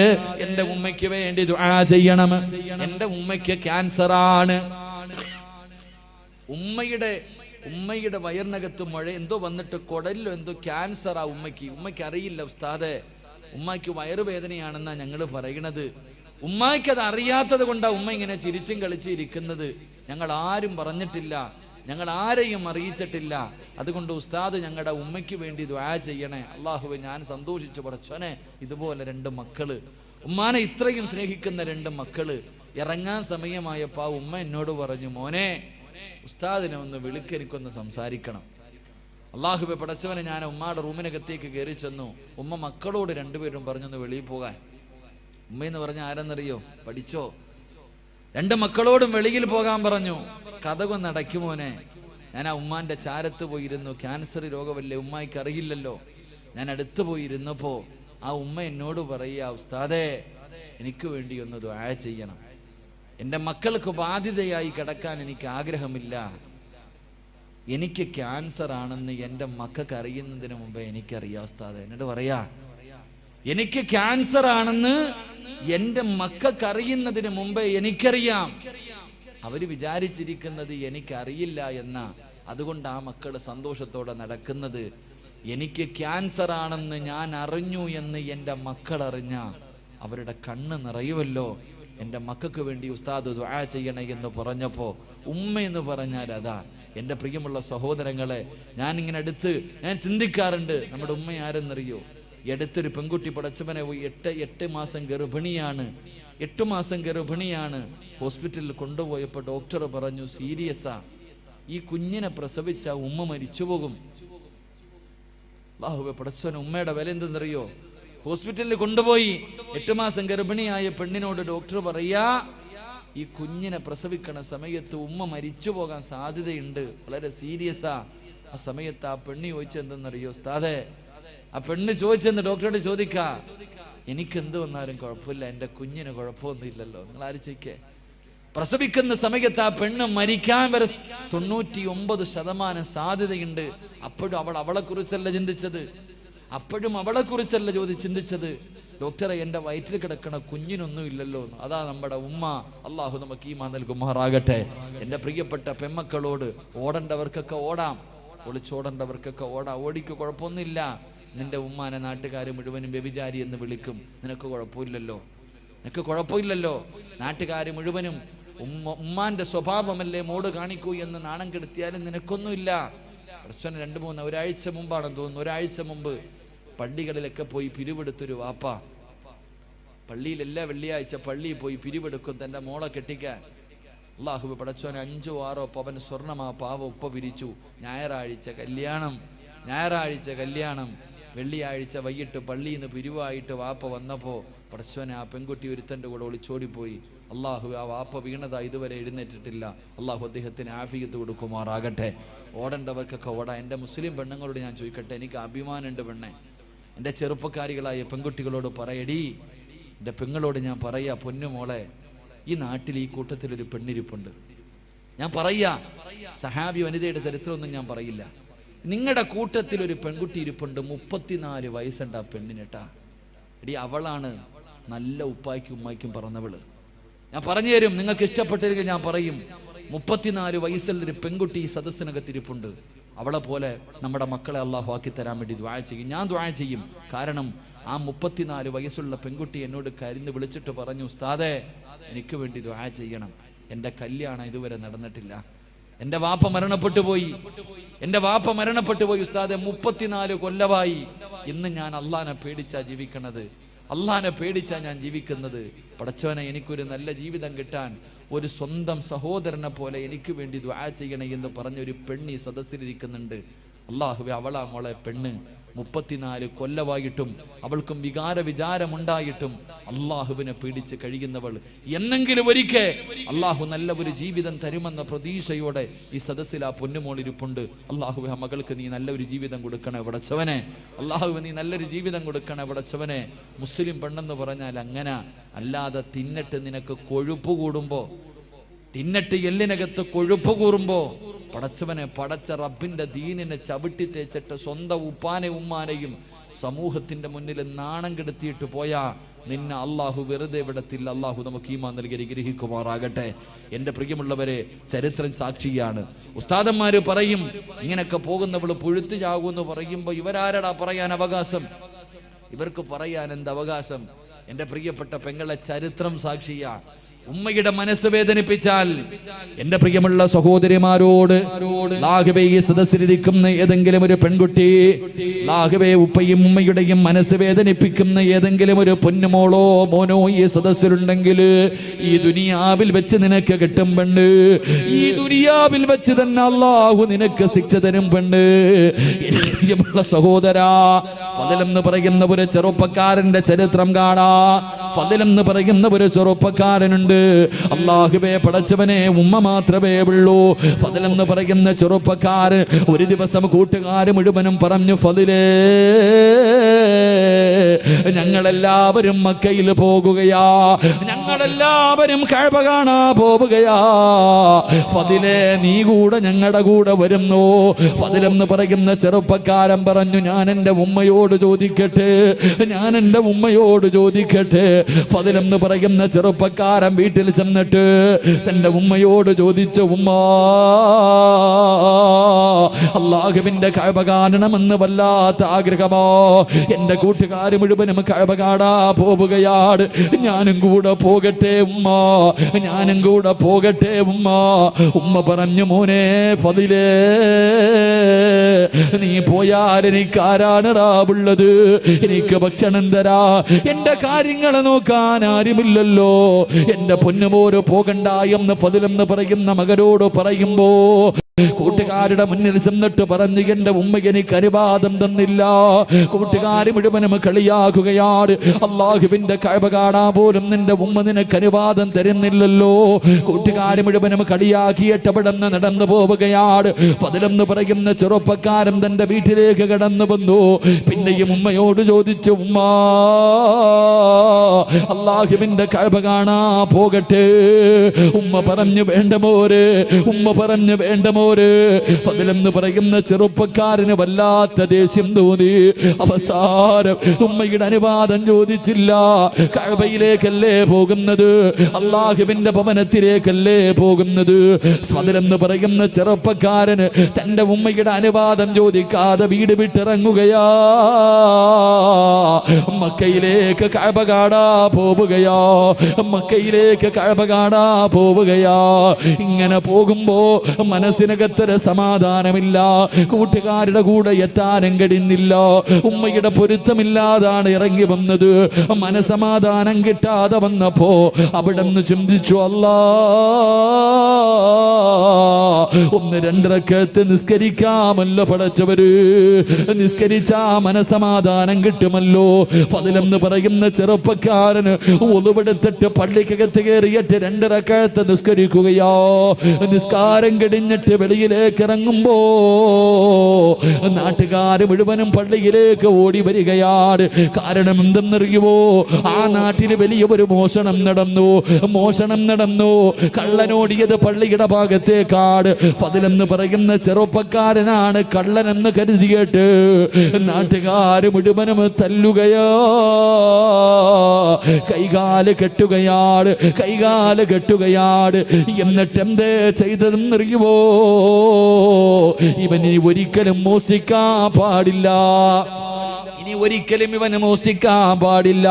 എന്റെ ഉമ്മയ്ക്ക് വേണ്ടി ദുആ ചെയ്യണം, എന്റെ ഉമ്മയ്ക്ക് ക്യാൻസർ ആണ്. ഉമ്മയുടെ വയറിനകത്ത് മുഴ എന്തോ വന്നിട്ട് കുടലിലോ എന്തോ ക്യാൻസറാ ഉമ്മയ്ക്ക് അറിയില്ല ഉസ്താദെ, ഉമ്മയ്ക്ക് വയറുവേദനയാണെന്നാ ഞങ്ങള് പറയണത്. ഉമ്മയ്ക്ക് അത് അറിയാത്തത് കൊണ്ടാ ഉമ്മ ഇങ്ങനെ ചിരിച്ചും കളിച്ചും ഇരിക്കുന്നത്. ഞങ്ങൾ ആരും പറഞ്ഞിട്ടില്ല, ഞങ്ങൾ ആരെയും അറിയിച്ചിട്ടില്ല. അതുകൊണ്ട് ഉസ്താദ് ഞങ്ങളുടെ ഉമ്മയ്ക്ക് വേണ്ടി ദുആ ചെയ്യണേ. അല്ലാഹുവേ, ഞാൻ സന്തോഷിച്ചു പടച്ചോനെ, ഇതുപോലെ 2 മക്കള്, ഉമ്മാനെ ഇത്രയും സ്നേഹിക്കുന്ന 2 മക്കള്. ഇറങ്ങാൻ സമയമായപ്പോ ഉമ്മ എന്നോട് പറഞ്ഞു, മോനെ ഉസ്താദിനെ ഒന്ന് വിളിക്കരിക്കൊന്ന് സംസാരിക്കണം. അല്ലാഹുവേ പടച്ചവനെ, ഞാൻ ഉമ്മയുടെ റൂമിനകത്തേക്ക് കയറി ചെന്നു. ഉമ്മ മക്കളോട് 2 പേരും പറഞ്ഞൊന്ന് വെളിയിൽ പോകാൻ. ഉമ്മയെന്ന് പറഞ്ഞ ആരെന്നറിയോ? പഠിച്ചോ. 2 മക്കളോടും വെളിയിൽ പോകാൻ പറഞ്ഞു. കഥകൊന്ന് അടയ്ക്കുമോനെ. ഞാൻ ആ ഉമ്മാന്റെ ചാരത്ത് പോയിരുന്നു. ക്യാൻസർ രോഗമല്ലേ, ഉമ്മായിക്ക് അറിയില്ലല്ലോ. ഞാൻ അടുത്ത് പോയിരുന്നപ്പോ ആ ഉമ്മ എന്നോട് പറയുക, ഉസ്താദേ എനിക്ക് വേണ്ടി ഒന്ന് ദുആ ചെയ്യണം. എൻ്റെ മക്കൾക്ക് ബാധ്യതയായി കിടക്കാൻ എനിക്ക് ആഗ്രഹമില്ല. എനിക്ക് ക്യാൻസർ ആണെന്ന് എൻ്റെ മക്കൾക്ക് അറിയുന്നതിന് മുമ്പേ എനിക്കറിയാം ഉസ്താദേ. എന്നോട് പറയാ, എനിക്ക് ക്യാൻസർ ആണെന്ന് എൻ്റെ മക്കൾക്ക് അറിയുന്നതിന് മുമ്പേ എനിക്കറിയാം. അവര് വിചാരിച്ചിരിക്കുന്നത് എനിക്കറിയില്ല എന്ന. അതുകൊണ്ട് ആ മക്കള് സന്തോഷത്തോടെ നടക്കുന്നത്. എനിക്ക് ക്യാൻസർ ആണെന്ന് ഞാൻ അറിഞ്ഞു എന്ന് എൻ്റെ മക്കൾ അറിഞ്ഞ അവരുടെ കണ്ണ് നിറയുമല്ലോ. എൻ്റെ മക്കൾക്ക് വേണ്ടി ഉസ്താദ് ദുആ ചെയ്യണേ എന്ന് പറഞ്ഞപ്പോ ഉമ്മ എന്ന് പറഞ്ഞാൽ അതാ. എൻ്റെ പ്രിയമുള്ള സഹോദരങ്ങളെ, ഞാൻ ചിന്തിക്കാറുണ്ട്, നമ്മുടെ ഉമ്മ ആരെന്നറിയോ? അടുത്തൊരു പെൺകുട്ടി പടച്ചവനെ 8 മാസം ഗർഭിണിയാണ്. 8 മാസം ഗർഭിണിയാണ്. ഹോസ്പിറ്റലിൽ കൊണ്ടുപോയപ്പോൾ ഡോക്ടർ പറഞ്ഞു, സീരിയസാ, ഈ കുഞ്ഞിനെ പ്രസവിച്ച ഉമ്മ മരിച്ചുപോകും. അല്ലാഹുവേ പടച്ചവനെ, ഉമ്മയുടെ വില എന്തെന്നറിയോ? ഹോസ്പിറ്റലിൽ കൊണ്ടുപോയി 8 മാസം ഗർഭിണിയായ പെണ്ണിനോട് ഡോക്ടർ പറയാ, ഈ കുഞ്ഞിനെ പ്രസവിക്കണ സമയത്ത് ഉമ്മ മരിച്ചു പോകാൻ സാധ്യതയുണ്ട്, വളരെ സീരിയസാ. ആ സമയത്ത് ആ പെണ്ണ് ചോദിച്ചെന്തെന്നറിയോ ഉസ്താദേ? ആ പെണ്ണ് ചോദിച്ചെന്ന് ഡോക്ടറോട് ചോദിക്കാ, എനിക്ക് എന്ത് വന്നാലും കുഴപ്പമില്ല, എൻ്റെ കുഞ്ഞിന് കുഴപ്പമൊന്നുമില്ലല്ലോ. നിങ്ങൾ ആലോചിക്കേ, പ്രസവിക്കുന്ന സമയത്ത് ആ പെണ്ണ് മരിക്കാൻ വരെ 99% സാധ്യതയുണ്ട്. അപ്പോഴും അവളെ കുറിച്ചല്ല ചിന്തിച്ചത്. ചിന്തിച്ചത് ഡോക്ടറെ, എൻ്റെ വയറ്റിൽ കിടക്കണ കുഞ്ഞിനൊന്നും ഇല്ലല്ലോ. അതാ നമ്മുടെ ഉമ്മ. അള്ളാഹു നമുക്ക് ഈമാൻ നൽകുമാറാകട്ടെ. എൻ്റെ പ്രിയപ്പെട്ട പെമ്മക്കളോട്, ഓടേണ്ടവർക്കൊക്കെ ഓടാം, ഒളിച്ചോടേണ്ടവർക്കൊക്കെ ഓടാം. ഓടിക്ക് കുഴപ്പമൊന്നുമില്ല. നിന്റെ ഉമ്മാനെ നാട്ടുകാർ മുഴുവനും വ്യഭിചാരി എന്ന് വിളിക്കും, നിനക്ക് കുഴപ്പമില്ലല്ലോ. നാട്ടുകാർ മുഴുവനും ഉമ്മാന്റെ സ്വഭാവമല്ലേ മോട് കാണിക്കൂ എന്ന് നാണം കെടുത്തിയാലും നിനക്കൊന്നുമില്ല. പ്രശ്നം 2-3 ഒരാഴ്ച മുമ്പാണെന്ന് തോന്നുന്നു. ഒരാഴ്ച മുമ്പ് പള്ളികളിലൊക്കെ പോയി പിരിവെടുത്തൊരു വാപ്പ. പള്ളിയിൽ എല്ലാ വെള്ളിയാഴ്ച പള്ളിയിൽ പോയി പിരിവെടുക്കും തൻ്റെ മോളെ കെട്ടിക്കാൻ. അല്ലാഹു പടച്ചോനെ 5-6 പവൻ സ്വർണം ആ പാവ ഉപ്പ പിരിച്ചു. ഞായറാഴ്ച കല്യാണം. വെള്ളിയാഴ്ച വൈകിട്ട് പള്ളിയിൽ നിന്ന് പിരിവായിട്ട് വാപ്പ വന്നപ്പോൾ പടച്ചോനെ, ആ പെൺകുട്ടി ഒരുത്തൻ്റെ കൂടെ ഒളിച്ചോടിപ്പോയി. അള്ളാഹു ആ വാപ്പ വീണതാ ഇതുവരെ എഴുന്നേറ്റിട്ടില്ല. അള്ളാഹു അദ്ദേഹത്തിന് ആഫിയത്ത് കൊടുക്കുമാറാകട്ടെ. ഓടേണ്ടവർക്കൊക്കെ ഓടാം. എൻ്റെ മുസ്ലിം പെണ്ണുങ്ങളോട് ഞാൻ ചോദിക്കട്ടെ, എനിക്ക് അഭിമാനമുണ്ട് പെണ്ണെ. എൻ്റെ ചെറുപ്പക്കാരികളായ പെൺകുട്ടികളോട് പറയടി, എൻ്റെ പെങ്ങളോട് ഞാൻ പറയാ, പൊന്നുമോളെ, ഈ നാട്ടിൽ ഈ കൂട്ടത്തിലൊരു പെണ്ണിരിപ്പുണ്ട്. ഞാൻ പറയാ, സഹാബി വനിതയുടെ ചരിത്രമൊന്നും ഞാൻ പറയില്ല. നിങ്ങളുടെ കൂട്ടത്തിൽ ഒരു പെൺകുട്ടി ഇരിപ്പുണ്ട്, 34 വയസ്സുണ്ട് ആ പെണ്ണിനെട്ടാ. എടി, അവളാണ് നല്ല ഉപ്പായ്ക്കും ഉമ്മായ്ക്കും പറഞ്ഞവള്. ഞാൻ പറഞ്ഞു തരും, നിങ്ങൾക്ക് ഇഷ്ടപ്പെട്ടില്ലെങ്കിൽ ഞാൻ പറയും. 34 വയസ്സുള്ളൊരു പെൺകുട്ടി ഈ സദസ്സിനകത്തിരിപ്പുണ്ട്. അവളെ പോലെ നമ്മുടെ മക്കളെ അള്ളാഹു ആക്കി തരാൻ വേണ്ടി ദുആ ചെയ്യും. ഞാൻ ദുആ ചെയ്യും. കാരണം ആ 34 വയസ്സുള്ള പെൺകുട്ടി എന്നോട് കരഞ്ഞ് വിളിച്ചിട്ട് പറഞ്ഞു, ഉസ്താദേ എനിക്ക് വേണ്ടി ദുആ ചെയ്യണം, എൻ്റെ കല്യാണം ഇതുവരെ നടന്നിട്ടില്ല, എൻ്റെ വാപ്പ മരണപ്പെട്ടു പോയി ഉസ്താദെ, 34 കൊല്ലമായി. ഇന്ന് ഞാൻ അള്ളാനെ പേടിച്ചാ ജീവിക്കണത്, അള്ളാനെ പേടിച്ചാ ഞാൻ ജീവിക്കുന്നത്. പടച്ചവനെ, എനിക്കൊരു നല്ല ജീവിതം കിട്ടാൻ ഒരു സ്വന്തം സഹോദരനെ പോലെ എനിക്ക് വേണ്ടി ദുആ ചെയ്യണേ എന്ന് പറഞ്ഞൊരു പെണ്ണി സദസ്സിലിരിക്കുന്നുണ്ട്. അള്ളാഹുവേ, അവളാ മോളെ പെണ്ണ്. 34 കൊല്ലമായിട്ടും അവൾക്കും വിചാരമുണ്ടായിട്ടും അള്ളാഹുവിനെ പേടിച്ച് കഴിയുന്നവൾ. എന്നെങ്കിലും ഒരിക്കൽ അള്ളാഹു നല്ല ഒരു ജീവിതം തരുമെന്ന പ്രതീക്ഷയോടെ ഈ സദസ്സിൽ ആ പൊന്നുമോളിരിപ്പുണ്ട്. അള്ളാഹുവേ, ആ മകൾക്ക് നീ നല്ലൊരു ജീവിതം കൊടുക്കണേ പടച്ചവനെ. അള്ളാഹുവേ, നീ നല്ലൊരു ജീവിതം കൊടുക്കണേ പടച്ചവനെ. മുസ്ലിം പെണ്ണെന്ന് പറഞ്ഞാൽ അങ്ങനെ, അല്ലാതെ തിന്നിട്ട് നിനക്ക് കൊഴുപ്പ് കൂടുമ്പോ, തിന്നിട്ട് എല്ലിനകത്ത് കൊഴുപ്പ് കൂറുമ്പോ പടച്ചവനെ, പടച്ച റബ്ബിന്റെ ദീനിനെ ചവിട്ടി തേച്ചിട്ട് സ്വന്തം ഉപ്പാനെ ഉമ്മാനെയും സമൂഹത്തിന്റെ മുന്നിൽ നാണം കെടുത്തിയിട്ട് പോയാ നിന്നെ അള്ളാഹു വെറുതെ വിടത്തില്ല. അള്ളാഹു നമുക്ക് ഈമാൻ നൽകി അനുഗ്രഹിക്കുമാറാകട്ടെ. എൻ്റെ പ്രിയമുള്ളവരെ, ചരിത്രം സാക്ഷിയാണ്. ഉസ്താദന്മാര് പറയും ഇങ്ങനൊക്കെ പോകുന്നവള് പുഴുത്തു ചാകുമെന്ന് പറയുമ്പോ ഇവരാരടാ പറയാൻ അവകാശം? ഇവർക്ക് പറയാൻ എന്ത് അവകാശം? എൻ്റെ പ്രിയപ്പെട്ട പെങ്ങളെ, ചരിത്രം സാക്ഷിയാ. ഉമ്മയുടെ മനസ്സ് വേദനിപ്പിച്ചാൽ എന്റെ പ്രിയമുള്ള സഹോദരിമാരോട്, ലാഹുവേ, ഈ സദസ്സിലിരിക്കുന്ന ഏതെങ്കിലും ഒരു പെൺകുട്ടി, ലാഹുവേ, ഉപ്പയും ഉമ്മയുടെയും മനസ്സ് വേദനിപ്പിക്കുന്ന ഏതെങ്കിലും ഒരു പൊന്നുമോളോ മോനോ ഈ സദസ്സിലുണ്ടെങ്കിൽ ഈ ദുനിയാവിൽ വെച്ച് നിനക്ക് കിട്ടും പെണ്ണ്. ഈ ദുനിയാവിൽ വെച്ച് തന്നെ അല്ലാഹു നിനക്ക് ശിക്ഷ തരും പെണ്ണ്. എന്റെ പ്രിയമുള്ള സഹോദരാ, ഫദലെന്ന് പറയുന്ന ഒരു ചെറുപ്പക്കാരന്റെ ചരിത്രം കാണാ. ഫദലെന്ന് പറയുന്ന ഒരു ചെറുപ്പക്കാരനുണ്ട്. അല്ലാഹുവേ, പടച്ചവനെ, ഉമ്മ മാത്രമേ ഉള്ളൂ. ഫദലെന്ന് പറയുന്ന ചെറുപ്പക്കാരൻ ഒരു ദിവസം കൂട്ടുകാർ മുഴുവനും പറഞ്ഞു, ഫദലേ, ഞങ്ങളെല്ലാവരും മക്കയിൽ പോകുകയാ, ഞങ്ങളെല്ലാവരും കഅബ കാണാ പോവുകയാ. ഫദലേ, നീ കൂടെ ഞങ്ങളുടെ കൂടെ വരുന്നു? ഫദലെന്ന് പറയുന്ന ചെറുപ്പക്കാരൻ പറഞ്ഞു, ഞാൻ എൻ്റെ ഉമ്മയോട് ചോദിക്കട്ടെ. ഫദലെന്ന് പറയുന്ന ചെറുപ്പക്കാരൻ വീട്ടിൽ ചെന്നിട്ട് തന്റെ ഉമ്മയോട് ചോദിച്ചു, ഉമ്മ, അല്ലാഹുവിന്റെ കഅബ കാണണമെന്ന് വല്ലാത്ത ആഗ്രഹമോ, എന്റെ കൂട്ടുകാർ മുഴുവനും കഅബ കാണാ പോവുകയാണ്, ഞാനും കൂടെ പോകട്ടെ ഉമ്മ, ഞാനും കൂടെ പോകട്ടെ ഉമ്മ. ഉമ്മ പറഞ്ഞു, മോനെ ഫദിലേ, നീ പോയാൽ എനിക്ക് ആരാണടാ ഉള്ളത്? എനിക്ക് ഭക്ഷണം തരാ, എന്റെ കാര്യങ്ങൾ നോക്കാൻ ആരുമില്ലല്ലോ. എന്റെ പൊന്നുമോര് പോകണ്ട എന്ന് ഫദിലെന്ന് പറയുന്ന മകനോട് പറയുമ്പോ കൂട്ടുകാരുടെ മുന്നിൽ ചെന്നിട്ട് പറഞ്ഞു, എന്റെ ഉമ്മ എനിക്ക് അനുവാദം തന്നില്ല. കൂട്ടുകാർ മുഴുവനും കളിയാക്കുകയാണ്. അല്ലാഹുവിന്റെ കഅബ കാണാൻ പോലും നിന്റെ ഉമ്മ നിനക്ക് അനുവാദം തരുന്നില്ലല്ലോ. കൂട്ടുകാർ മുഴുവനും കളിയാക്കിയിട്ട് അവിടെ നിന്ന് നടന്നു പോവുകയാണ്. ഫദിലെന്ന് പറയുന്ന ചെറുപ്പക്കാരൻ തന്റെ വീട്ടിലേക്ക് കടന്നു വന്നു. പിന്നെയും ഉമ്മയോട് ചോദിച്ചു, ഉമ്മ, അല്ലാഹുവിന്റെ കഅബ കാണാ പോകട്ടെ? ഉമ്മ പറഞ്ഞു, വേണ്ട മോര്. ഉമ്മ പറഞ്ഞു, വേണ്ട മോര്. ഫദിലെന്ന് പറയുന്ന ചെറുപ്പക്കാരന് വല്ലാത്ത ദേഷ്യം തോന്നി. അവസാനം ഉമ്മയുടെ അനുവാദം ചോദിച്ചില്ല. കഅബയിലേക്കല്ലേ പോകുന്നത്, അല്ലാഹുവിന്റെ ഭവനത്തിലേക്കല്ലേ പോകുന്നത്. ഫദിലെന്ന് പറയുന്ന ചെറുപ്പക്കാരന് തന്റെ ഉമ്മയുടെ അനുവാദം ചോദിക്കാതെ വീട് വിട്ടിറങ്ങുകയാ. മക്കയിലേക്ക് കഅബ കാണാ പോവുകയാ. മക്കയിലേക്ക് കഅബ കാണാ പോവുകയാ. ഇങ്ങനെ പോകുമ്പോ മനസ്സിനകത്തൊരു സമാധാനമില്ല. കൂട്ടുകാരുടെ കൂടെ എത്താനും കഴിയുന്നില്ല. ഉമ്മയുടെ പൊരുത്തമില്ലാതാണ് ഇറങ്ങി വന്നത്. മനസമാധാനം കിട്ടാതെ വന്നപ്പോ അവിടെ നിന്ന് ചിന്തിച്ചു, അല്ലാ, ഒന്ന് രണ്ടരക്കത്ത് നിസ്കരിക്കാമല്ലോ പടച്ചവര്, നിസ്കരിച്ചാ മനസമാധാനം കിട്ടുമല്ലോ. ഫദിലെന്ന് പറയുന്ന ചെറുപ്പക്കാരന് ഒളിവെടുത്തിട്ട് പള്ളിക്കകത്ത് കയറിയിട്ട് 2 റക്അത്ത് നിസ്കരിക്കുകയോ. നിസ്കാരം കഴിഞ്ഞിട്ട് വെളിയിലേക്ക് ഇറങ്ങുമ്പോ നാട്ടുകാര് മുഴുവനും പള്ളിയിലേക്ക് ഓടി വരികയാണ്. കാരണം എന്തെന്നറിയുമോ? ആ നാട്ടിൽ വലിയ ഒരു മോഷണം നടന്നു. കള്ളനോടിയത് പള്ളിയുടെ ഭാഗത്തേക്കാട്. ഫദിലെന്ന് പറയുന്ന ചെറുപ്പക്കാരനാണ് കള്ളനെന്ന് കരുതിയിട്ട് നാട്ടുകാര് മുഴുവനും തല്ലുകയോ, കൈകാല് കെട്ടുകയാണ്. എന്നിട്ട് എന്തേ ചെയ്തതെന്നറിയുമോ? ഇവന് ഒരിക്കലും മോഷ്ടിക്കാൻ പാടില്ല. ഇനി ഒരിക്കലും ഇവന് മോഷ്ടിക്കാൻ പാടില്ല.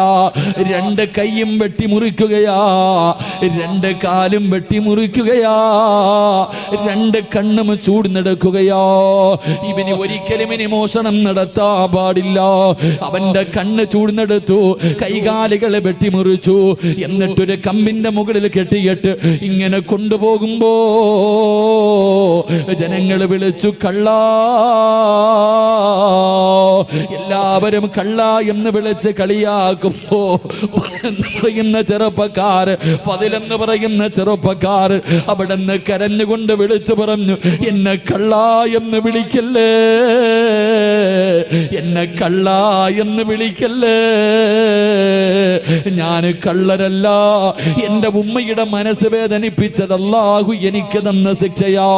2 കൈയും വെട്ടിമുറിക്കുകയാ, 2 കാലും വെട്ടിമുറിക്കുകയാ, 2 കണ്ണും ചൂടുന്നെടുക്കുകയാ. ഇവന് ഒരിക്കലും ഇനി മോഷണം നടത്താൻ പാടില്ല. അവന്റെ കണ്ണ് ചൂടുന്നെടുത്തു, കൈകാലുകളെ വെട്ടിമുറിച്ചു. എന്നിട്ടൊരു കമ്പിന്റെ മുകളിൽ കെട്ടിയിട്ട് ഇങ്ങനെ കൊണ്ടുപോകുമ്പോ ജനങ്ങൾ വിളിച്ചു കള്ളാ. എല്ലാവരും കള്ള എന്ന് വിളിച്ച് കളിയാക്കുമ്പോ ഫദിലെന്ന് പറയുന്ന ചെറുപ്പക്കാർ അവിടെ നിന്ന് കരഞ്ഞുകൊണ്ട് വിളിച്ചു പറഞ്ഞു, എന്നെ കള്ള എന്ന് വിളിക്കല്ലേ, എന്നെ കള്ള എന്ന് വിളിക്കല്ലേ. ഞാൻ കള്ളരല്ല. എന്റെ ഉമ്മയുടെ മനസ്സ് വേദനിപ്പിച്ചത് അല്ലാഹു എനിക്ക് തന്ന ശിക്ഷയാ.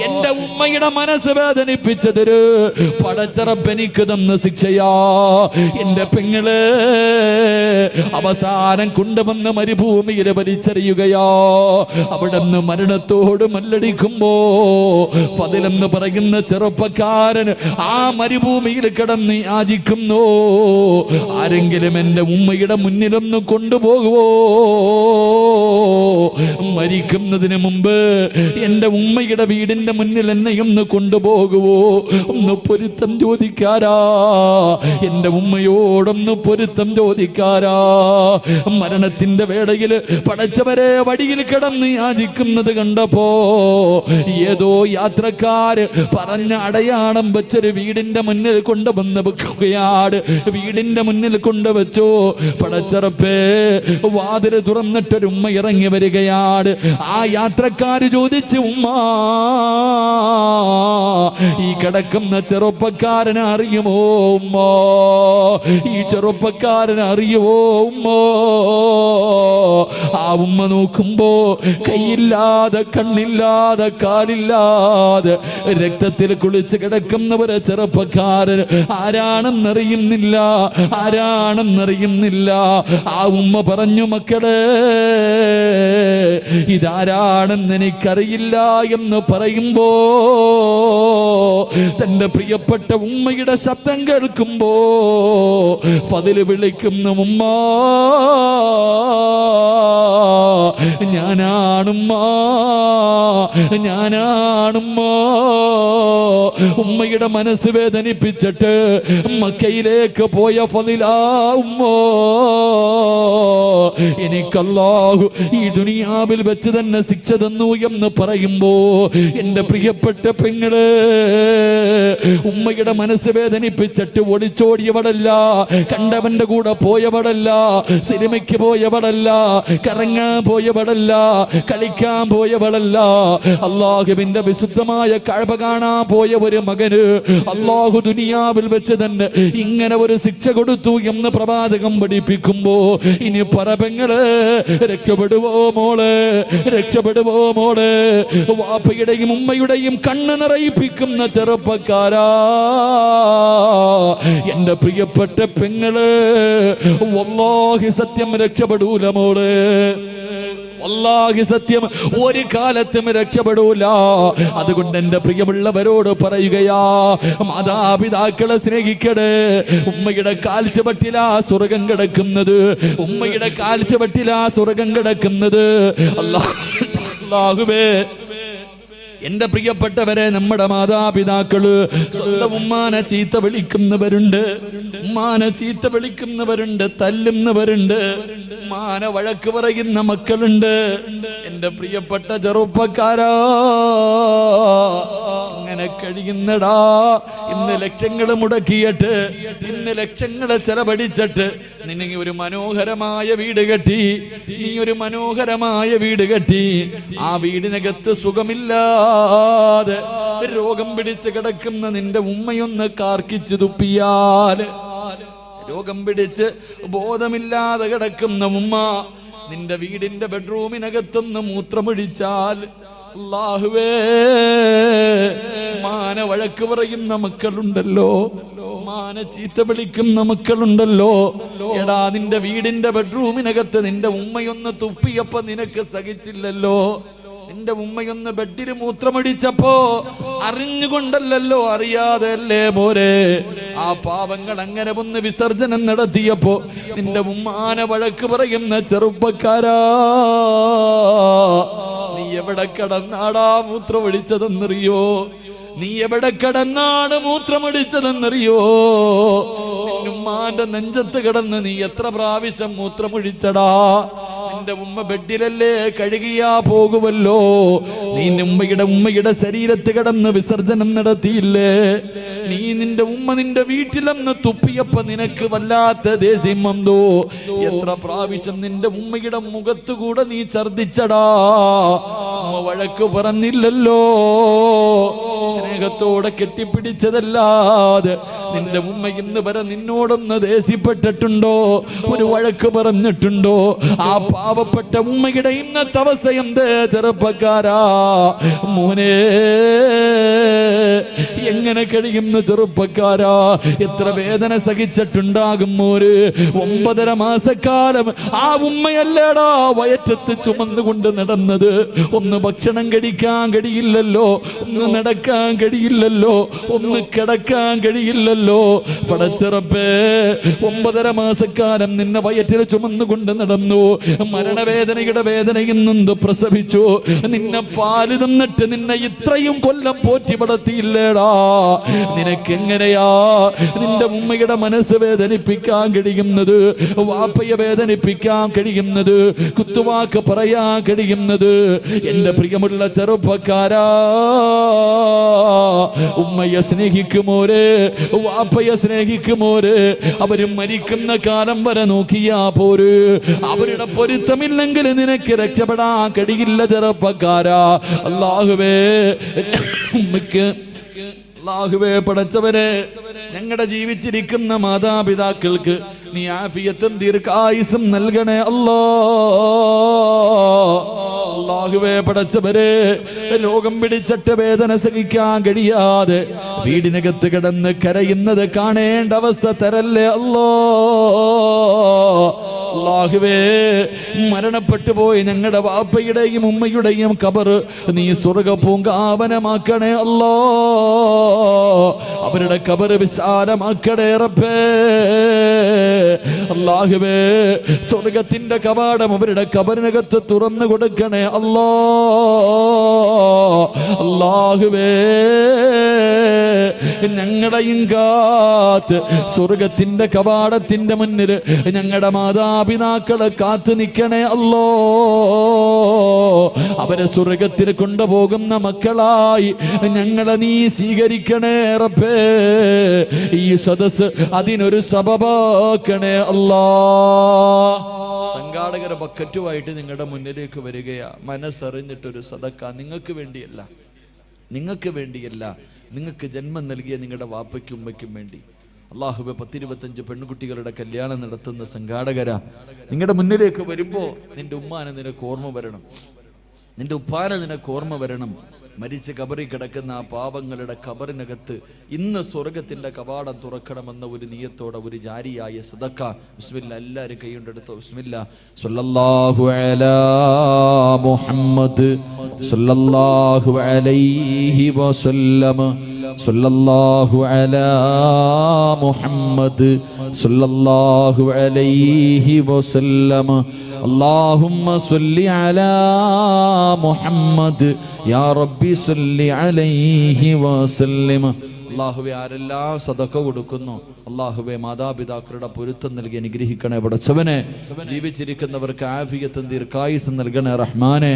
എന്റെ ഉമ്മയുടെ മനസ്സ് വേദനിപ്പിച്ചതൊരു പടച്ചറപ്പ് എനിക്ക് തന്ന ശിക്ഷയാ. എന്റെ പെങ്ങള് അവസാനം കൊണ്ടുവന്ന് മരുഭൂമിയിൽ വലിച്ചെറിയുകയോ. അവിടുന്ന് മരണത്തോട് മല്ലടിക്കുമ്പോ ഫദിലെന്ന് പറയുന്ന ചെറുപ്പക്കാരൻ ആ മരുഭൂമിയിൽ കിടന്ന് യാചിക്കുന്നു, ആരെങ്കിലും എന്റെ ഉമ്മയുടെ മുന്നിലൊന്ന് കൊണ്ടുപോകുവോ? മരിക്കുന്നതിന് മുമ്പ് എന്റെ ഉമ്മയുടെ വീടിന്റെ മുന്നിൽ എന്നെയൊന്ന് കൊണ്ടുപോകുവോ? ഒന്ന് പൊരുത്തം ചോദിക്കാരാ, എന്റെ ഉമ്മയോടൊന്ന് പൊരുത്തം ചോദിക്കാരാ. മരണത്തിന്റെ വേളയിൽ പടച്ചവരെ വഴിയിൽ കിടന്ന് യാചിക്കുന്നത് കണ്ടപ്പോ ഏതോ യാത്രക്കാര് പറഞ്ഞ അടയാളം വെച്ചൊരു വീടിന്റെ മുന്നിൽ കൊണ്ടുവന്ന് വെക്കുകയാണ്. വീടിന്റെ മുന്നിൽ കൊണ്ടുവച്ചു. പടച്ചറപ്പേ, വാതില് തുറന്നിട്ടൊരു ഉമ്മ ഇറങ്ങി വരികയാണ്. ആ യാത്രക്കാര് ചോദിച്ചു, ഉമ്മ, ഈ കിടക്കുന്ന ചെറുപ്പക്കാരനെ അറിയുമോ ഉമ്മ? ഈ ചെറുപ്പക്കാരനെ അറിയുമോ ഉമ്മ? ആ ഉമ്മ നോക്കുമ്പോ കൈയില്ലാതെ, കണ്ണില്ലാതെ, കാലില്ലാതെ രക്തത്തിൽ കുളിച്ച് കിടക്കുന്ന ഒരു ചെറുപ്പക്കാരൻ. ആരാണെന്നറിയുന്നില്ല. ആ ഉമ്മ പറഞ്ഞു, മക്കളെ, ഇതാരാണെന്ന് എനിക്കറിയില്ല എന്ന് പറയുമ്പോ തന്റെ പ്രിയപ്പെട്ട ഉമ്മയുടെ ശബ്ദം കേൾക്കുമ്പോ ഫദില് വിളിക്കുന്നു, ഉമ്മ, ഞാനാണുമ്മ. ഉമ്മയുടെ മനസ്സ് വേദനിപ്പിച്ചിട്ട് മക്കയിലേക്ക് പോയ ഫദിലാ ഉമ്മോ. എനിക്കല്ലാഹു ഈ ദുനിയാവിൽ വെച്ച് തന്നെ ശിക്ഷ തന്നു എന്ന് പറയുമ്പോ എന്റെ പ്രിയപ്പെട്ട പെങ്ങള് ഉമ്മയുടെ മനസ്സ് വേദനിപ്പിച്ചിട്ട് ഒളിച്ചോടിയവളല്ല, കണ്ടവന്റെ കൂടെ പോയവളല്ല, സിനിമയ്ക്ക് പോയവളല്ല, കറങ്ങാൻ പോയവളല്ല, കളിക്കാൻ പോയവളല്ല. അല്ലാഹുവിന്റെ വിശുദ്ധമായ കഅബ കാണാൻ പോയ ഒരു മകന് അല്ലാഹു ദുനിയാവിൽ വെച്ച് തന്നെ ഇങ്ങനെ ഒരു ശിക്ഷ കൊടുത്തു എന്ന് പ്രവാചകം പഠിപ്പിക്കുമ്പോ ഇനി പറപെങ്ങള് രക്ഷപ്പെടുവോ മോളെ? വാപ്പയുടെയും ഉമ്മയുടെയും കണ്ണ് നിറയിപ്പിക്കുന്ന ചെറുപ്പക്കാരാ, എന്റെ പ്രിയപ്പെട്ട പെങ്ങള്, വല്ലാഹി സത്യം രക്ഷപ്പെടൂല മോളെ. വല്ലാഹി സത്യം ഒരു കാലത്തും രക്ഷപ്പെടൂല. അതുകൊണ്ട് എന്റെ പ്രിയമുള്ളവരോട് പറയുകയാ, മാതാപിതാക്കളെ സ്നേഹിക്കണേ. ഉമ്മയുടെ കാൽച്ചുവട്ടിലാ സ്വർഗം കിടക്കുന്നത്. അല്ലാഹുവേ, എന്റെ പ്രിയപ്പെട്ടവരെ, നമ്മുടെ മാതാപിതാക്കള് സ്വന്തം ഉമ്മാനെ ചീത്ത വിളിക്കുന്നവരുണ്ട്, തല്ലുന്നവരുണ്ട്, ഉമ്മാനെ വഴക്ക് പറയുന്ന മക്കളുണ്ട്. എന്റെ പ്രിയപ്പെട്ട ചെറുപ്പക്കാരാ, ഇങ്ങനെ കഴിയുന്നടാ. ഇന്ന് ലക്ഷങ്ങൾ മുടക്കിയിട്ട് ഇന്ന് ലക്ഷങ്ങളെ ചെലവഴിച്ചിട്ട് നിന്നെ ഒരു മനോഹരമായ വീട് കെട്ടി, നീ ഒരു മനോഹരമായ വീട് കെട്ടി. ആ വീടിനകത്ത് സുഖമില്ലാതെ രോഗം പിടിച്ച് കിടക്കുന്ന നിന്റെ ഉമ്മയൊന്ന് കാർക്കിച്ചു തുപ്പിയാൽ, രോഗം പിടിച്ച് ബോധമില്ലാതെ കിടക്കുന്ന ഉമ്മ നിന്റെ വീടിന്റെ ബെഡ്റൂമിനകത്തൊന്ന് മൂത്രമൊഴിച്ചാൽ, അല്ലാഹുവേ, മാന വഴക്ക് പറയുന്ന മക്കളുണ്ടല്ലോ, മാന ചീത്ത വിളിക്കുന്ന മക്കളുണ്ടല്ലോ. എടാ, നിന്റെ വീടിന്റെ ബെഡ്റൂമിനകത്ത് നിന്റെ ഉമ്മയൊന്ന് തുപ്പിയപ്പോ നിനക്ക് സഹിച്ചില്ലല്ലോ. നിന്റെ ഉമ്മയൊന്ന് ബെഡിൽ മൂത്രമൊഴിച്ചപ്പോ അറിഞ്ഞുകൊണ്ടല്ലോ, അറിയാതെ അല്ലേ പോരെ. ആ പാവങ്ങൾ അങ്ങനെ ഒന്ന് വിസർജനം നടത്തിയപ്പോ നിന്റെ ഉമ്മാനെ വഴക്ക് പറയുന്ന ചെറുപ്പക്കാരാ, നീ എവിടെ കിടന്നാടാ മൂത്രമൊഴിച്ചതെന്നറിയോ? നീ എവിടെ കിടന്നാണ് മൂത്രമൊഴിച്ചതെന്നറിയോ? നിന്നുമ്മാന്റെ നെഞ്ചത്ത് കിടന്ന് നീ എത്ര പ്രാവശ്യം മൂത്രമൊഴിച്ചടാ? നിന്റെ ഉമ്മ ബെഡിലല്ലേ കഴുകിയാ പോകുമല്ലോ. നീ ഉമ്മയുടെ ശരീരത്ത് കിടന്ന് വിസർജനം നടത്തിയില്ലേ? നീ നിന്റെ ഉമ്മ നിന്റെ വീട്ടിലെന്ന് തുപ്പിയപ്പോ നിനക്ക് വല്ലാത്ത ദേഷ്യം വന്നോ? എത്ര പ്രാവശ്യം നിന്റെ ഉമ്മയുടെ മുഖത്തുകൂടെ നീ ഛർദിച്ചടാ? ഉമ്മ വഴക്ക് പറഞ്ഞില്ലല്ലോ. സ്നേഹത്തോടെ കെട്ടിപ്പിടിച്ചതല്ലാതെ നിന്റെ ഉമ്മ ഇന്ന് വരെ നിന്നോടൊന്ന് ദേഷ്യപ്പെട്ടിട്ടുണ്ടോ? ഒരു വഴക്ക് പറഞ്ഞിട്ടുണ്ടോ? ആ പാവപ്പെട്ട ഉമ്മയുടെ ഇന്നത്തെ അവസ്ഥ എന്ത് ചെറുപ്പക്കാരാ? മോനെ, എങ്ങനെ കഴിയുന്ന ചെറുപ്പക്കാരാ? എത്ര വേദന സഹിച്ചിട്ടുണ്ടാകും മോര്. 9.5 മാസക്കാലം ആ ഉമ്മയല്ലേടാ വയറ്റത്ത് ചുമന്നുകൊണ്ട് നടന്നത്. ഒന്ന് ഭക്ഷണം കഴിക്കാൻ കഴിയില്ലല്ലോ, ഒന്ന് നടക്കാൻ കഴിയില്ലല്ലോ, ഒന്ന് കിടക്കാൻ കഴിയില്ലല്ലോ. പടച്ചിറപ്പേ, 9.5 മാസക്കാലം നിന്നെ വയറ്റിൽ ചുമന്നുകൊണ്ട് നടന്നു. മരണവേദനയുടെ വേദനയിൽ നിന്ന് പ്രസവിച്ചു. നിന്നെ പാല് തന്നിട്ട് നിന്നെ ഇത്രയും കൊല്ലം പോറ്റി പടത്തിയില്ലേടാ. നിനക്കെങ്ങനെയാ നിന്റെ ഉമ്മയുടെ മനസ്സ് വേദനിപ്പിക്കാൻ കഴിയുന്നത്? വാപ്പയെ വേദനിപ്പിക്കാൻ കഴിയുന്നത്? കുത്തുവാക്ക് പറയാൻ കഴിയുന്നത്? എന്റെ പ്രിയമുള്ള ചെറുപ്പക്കാരാ, ഉമ്മയെ സ്നേഹിക്കുമോരെ, വാപ്പയെ സ്നേഹിക്കുമോരെ. അവര് മരിക്കുന്ന കാലം വരെ നോക്കിയാ പോര്. അവരുടെ പൊരുത്തമില്ലെങ്കിൽ നിനക്ക് രക്ഷപ്പെടാൻ കഴിയില്ല ചെറുപ്പക്കാരാ. അല്ലാഹുവേ, ഉമ്മയ്ക്ക് അല്ലാഹുവേ പടച്ചവരെ, ഞങ്ങളുടെ ജീവിച്ചിരിക്കുന്ന മാതാപിതാക്കൾക്ക് നീ ആഫിയത്തും ദീർഘായുസ്സും നൽകണേ അല്ലാ. അല്ലാഹുവേ പടച്ചവരെ, രോഗം പിടിച്ചിട്ട് വേദന സഹിക്കാൻ കഴിയാതെ വീടിനകത്ത് കിടന്ന് കരയുന്നത് കാണേണ്ട അവസ്ഥ തരല്ലേ അല്ലാ. അല്ലാഹുവേ, മരണപ്പെട്ടു പോയി ഞങ്ങളുടെ വാപ്പയുടെയും ഉമ്മയുടെയും ഖബർ നീ സ്വർഗ്ഗ പൂങ്കാവനമാക്കണേ അല്ലാ. അവരുടെ ഖബർ വിശാലമാക്കണേ റബ്ബേ. അല്ലാഹുവേ, സ്വർഗത്തിന്റെ കവാടം അവരുടെ ഖബറിനകത്ത് തുറന്നു കൊടുക്കണേ അല്ലാ. അല്ലാഹുവേ, ഞങ്ങളെയും കാത്ത് സ്വർഗത്തിന്റെ കവാടത്തിന്റെ മുന്നിൽ ഞങ്ങളുടെ മാതാപിതാക്കളെ കാത്തു നിൽക്കണേ അല്ലോ. അവരെ സ്വർഗത്തിൽ കൊണ്ടുപോകുന്ന മക്കളായി ഞങ്ങളെ നീ സ്വീകരിക്കണേ റബ്ബേ. ഈ സദസ് അതിനൊരു സബബാക്കണേ അല്ലാ. സംഘാടകരെ ബക്കറ്റുമായിട്ട് നിങ്ങളുടെ മുന്നിലേക്ക് വരികയാ. മനസ്സറിഞ്ഞിട്ടൊരു സദക്ക നിങ്ങൾക്ക് വേണ്ടിയല്ല, നിങ്ങൾക്ക് വേണ്ടിയല്ല, നിങ്ങൾക്ക് ജന്മം നൽകിയ നിങ്ങളുടെ വാപ്പയ്ക്കും ഉമ്മയ്ക്കും വേണ്ടി. അല്ലാഹുവേ, 10-25 പെൺകുട്ടികളുടെ കല്യാണം നടത്തുന്ന സംഘാടകരാ, നിങ്ങളുടെ മുന്നിലേക്ക് വരുമ്പോ നിന്റെ ഉമ്മാനെ നിനക്ക് ഓർമ്മ വരണം, നിന്റെ ഉപ്പാനെ നിനക്ക് ഓർമ്മ വരണം. മരിച്ച് കബറിൽ കിടക്കുന്ന ആ പാവങ്ങളുടെ ഖബറിനകത്ത് ഇന്ന് സ്വർഗത്തിന്റെ കവാടം തുറക്കണമെന്ന ഒരു നിയത്തോടെ ഒരു ജാരിയായ സദക്ക. ബിസ്മില്ലാ, എല്ലാവരും കൈകൊണ്ടെടുത്തോ. ബിസ്മില്ലാ. സല്ലല്ലാഹു അലാ മുഹമ്മദ് സല്ലല്ലാഹു അലൈഹി വസല്ലം. സല്ലല്ലാഹു അലാ മുഹമ്മദ് സല്ലല്ലാഹു അലൈഹി വസല്ലം. اللهم صل على محمد يا ربي صل عليه وسلم. അള്ളാഹുവെ ആരെല്ലാം സദഖ കൊടുക്കുന്നു അള്ളാഹുവെ മാതാപിതാക്കളുടെ പൊരുത്തം നൽകി അനുഗ്രഹിക്കണേ പടച്ചവനെ. ജീവിച്ചിരിക്കുന്നവർക്ക് ആഫിയത്തും ദീർഘായുസ്സും നൽകണേ റഹ്മാനെ.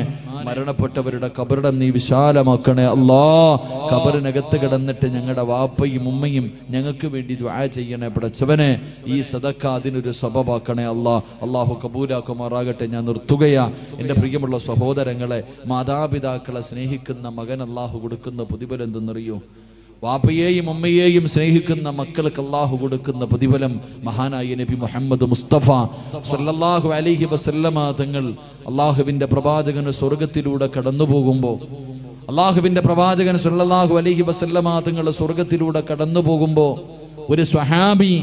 മരണപ്പെട്ടവരുടെ ഖബറിടം നീ വിശാലമാക്കണേ അല്ലാ. ഖബറിനകത്ത് കിടന്നിട്ട് ഞങ്ങളുടെ വാപ്പയും ഉമ്മയും ഞങ്ങൾക്ക് വേണ്ടി ദുആ ചെയ്യണേ പടച്ചവനെ. ഈ സദഖ അതിനൊരു സബബാക്കണേ അല്ലാ. അള്ളാഹു കബൂലാക്കുമാറാകട്ടെ. ഞാൻ നിർത്തുകയാ. എൻ്റെ പ്രിയമുള്ള സഹോദരങ്ങളെ, മാതാപിതാക്കളെ സ്നേഹിക്കുന്ന മകൻ അള്ളാഹു കൊടുക്കുന്ന പ്രതിഫലം എന്തെന്നറിയോ? വാപ്പയെയും ഉമ്മയെയും സ്നേഹിക്കുന്ന മക്കൾക്ക് അള്ളാഹു കൊടുക്കുന്ന പ്രതിഫലം മഹാനായ നബി മുഹമ്മദ് മുസ്തഫ സല്ലല്ലാഹു അലൈഹി വസല്ലമ തങ്ങൾ അള്ളാഹുവിൻ്റെ പ്രവാചകന് സ്വർഗത്തിലൂടെ കടന്നു പോകുമ്പോൾ, അള്ളാഹുവിൻ്റെ പ്രവാചകൻ സല്ലല്ലാഹു അലൈഹി വസല്ലമ തങ്ങൾ സ്വർഗത്തിലൂടെ കടന്നു പോകുമ്പോൾ ഒരു സ്വഹാബി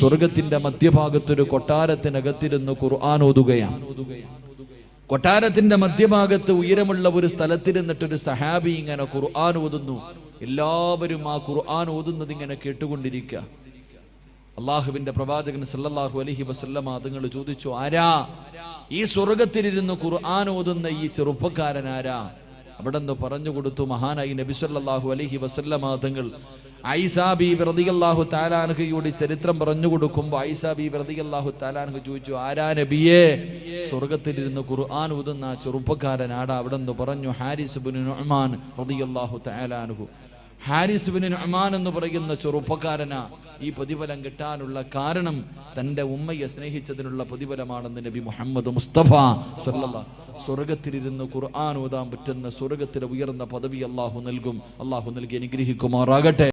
സ്വർഗത്തിന്റെ മധ്യഭാഗത്തൊരു കൊട്ടാരത്തിനകത്തിരുന്ന് ഖുർആൻ ഓതുകയാണ്. കൊട്ടാരത്തിന്റെ മധ്യഭാഗത്ത് ഉയരമുള്ള ഒരു സ്ഥലത്തിരുന്നിട്ടൊരു സഹാബി ഇങ്ങനെ ഖുർആൻ ഓതുന്നു. എല്ലാവരും ആ ഖുർആൻ ഓതുന്നത് ഇങ്ങനെ കേട്ടുകൊണ്ടിരിക്കുക. അള്ളാഹുവിന്റെ പ്രവാചകൻ സല്ലല്ലാഹു അലൈഹി വസല്ലമ തങ്ങൾ ചോദിച്ചു, ആരാ ഈ സ്വർഗത്തിലിരുന്ന് ഖുർആൻ ഓതുന്ന ഈ ചെറുപ്പക്കാരൻ ആരാ? അവിടെ നിന്ന് പറഞ്ഞു കൊടുത്തു മഹാനായി നബി സല്ലല്ലാഹു അലൈഹി വസല്ലമ തങ്ങൾ. ആയിഷ ബീബി റളിയല്ലാഹു തആല അൻഹയോട് ചരിത്രം പറഞ്ഞു കൊടുക്കുമ്പോൾ ആയിഷ ബീബി റളിയല്ലാഹു തആല അൻഹ ചോദിച്ചു, ആരാ നബിയേ സ്വർഗത്തിലിരുന്ന് ഖുർആൻ ഓതുന്ന ചെറുപ്പക്കാരൻ ആടാ? അവിടെ നിന്ന് പറഞ്ഞു, ഹാരിസ് ഇബ്നു നുഅ്മാൻ റളിയല്ലാഹു തആല അൻഹു. ഹാരിസ് ഇബ്നു നുഅ്മാൻ എന്ന് പറയുന്ന ചെറുപ്പക്കാരനാ. ഈ പ്രതിഫലം കിട്ടാനുള്ള കാരണം തൻ്റെ ഉമ്മയെ സ്നേഹിച്ചതിനുള്ള പ്രതിഫലമാണെന്ന് നബി മുഹമ്മദ് മുസ്തഫ സല്ലല്ലാഹു. സ്വർഗത്തിലിരുന്ന് ഖുർആൻ ഓതാൻ പറ്റുന്ന സ്വർഗത്തിലെ ഉയർന്ന പദവി അള്ളാഹു നൽകും. അള്ളാഹു നൽകി അനുഗ്രഹിക്കുമാറാകട്ടെ.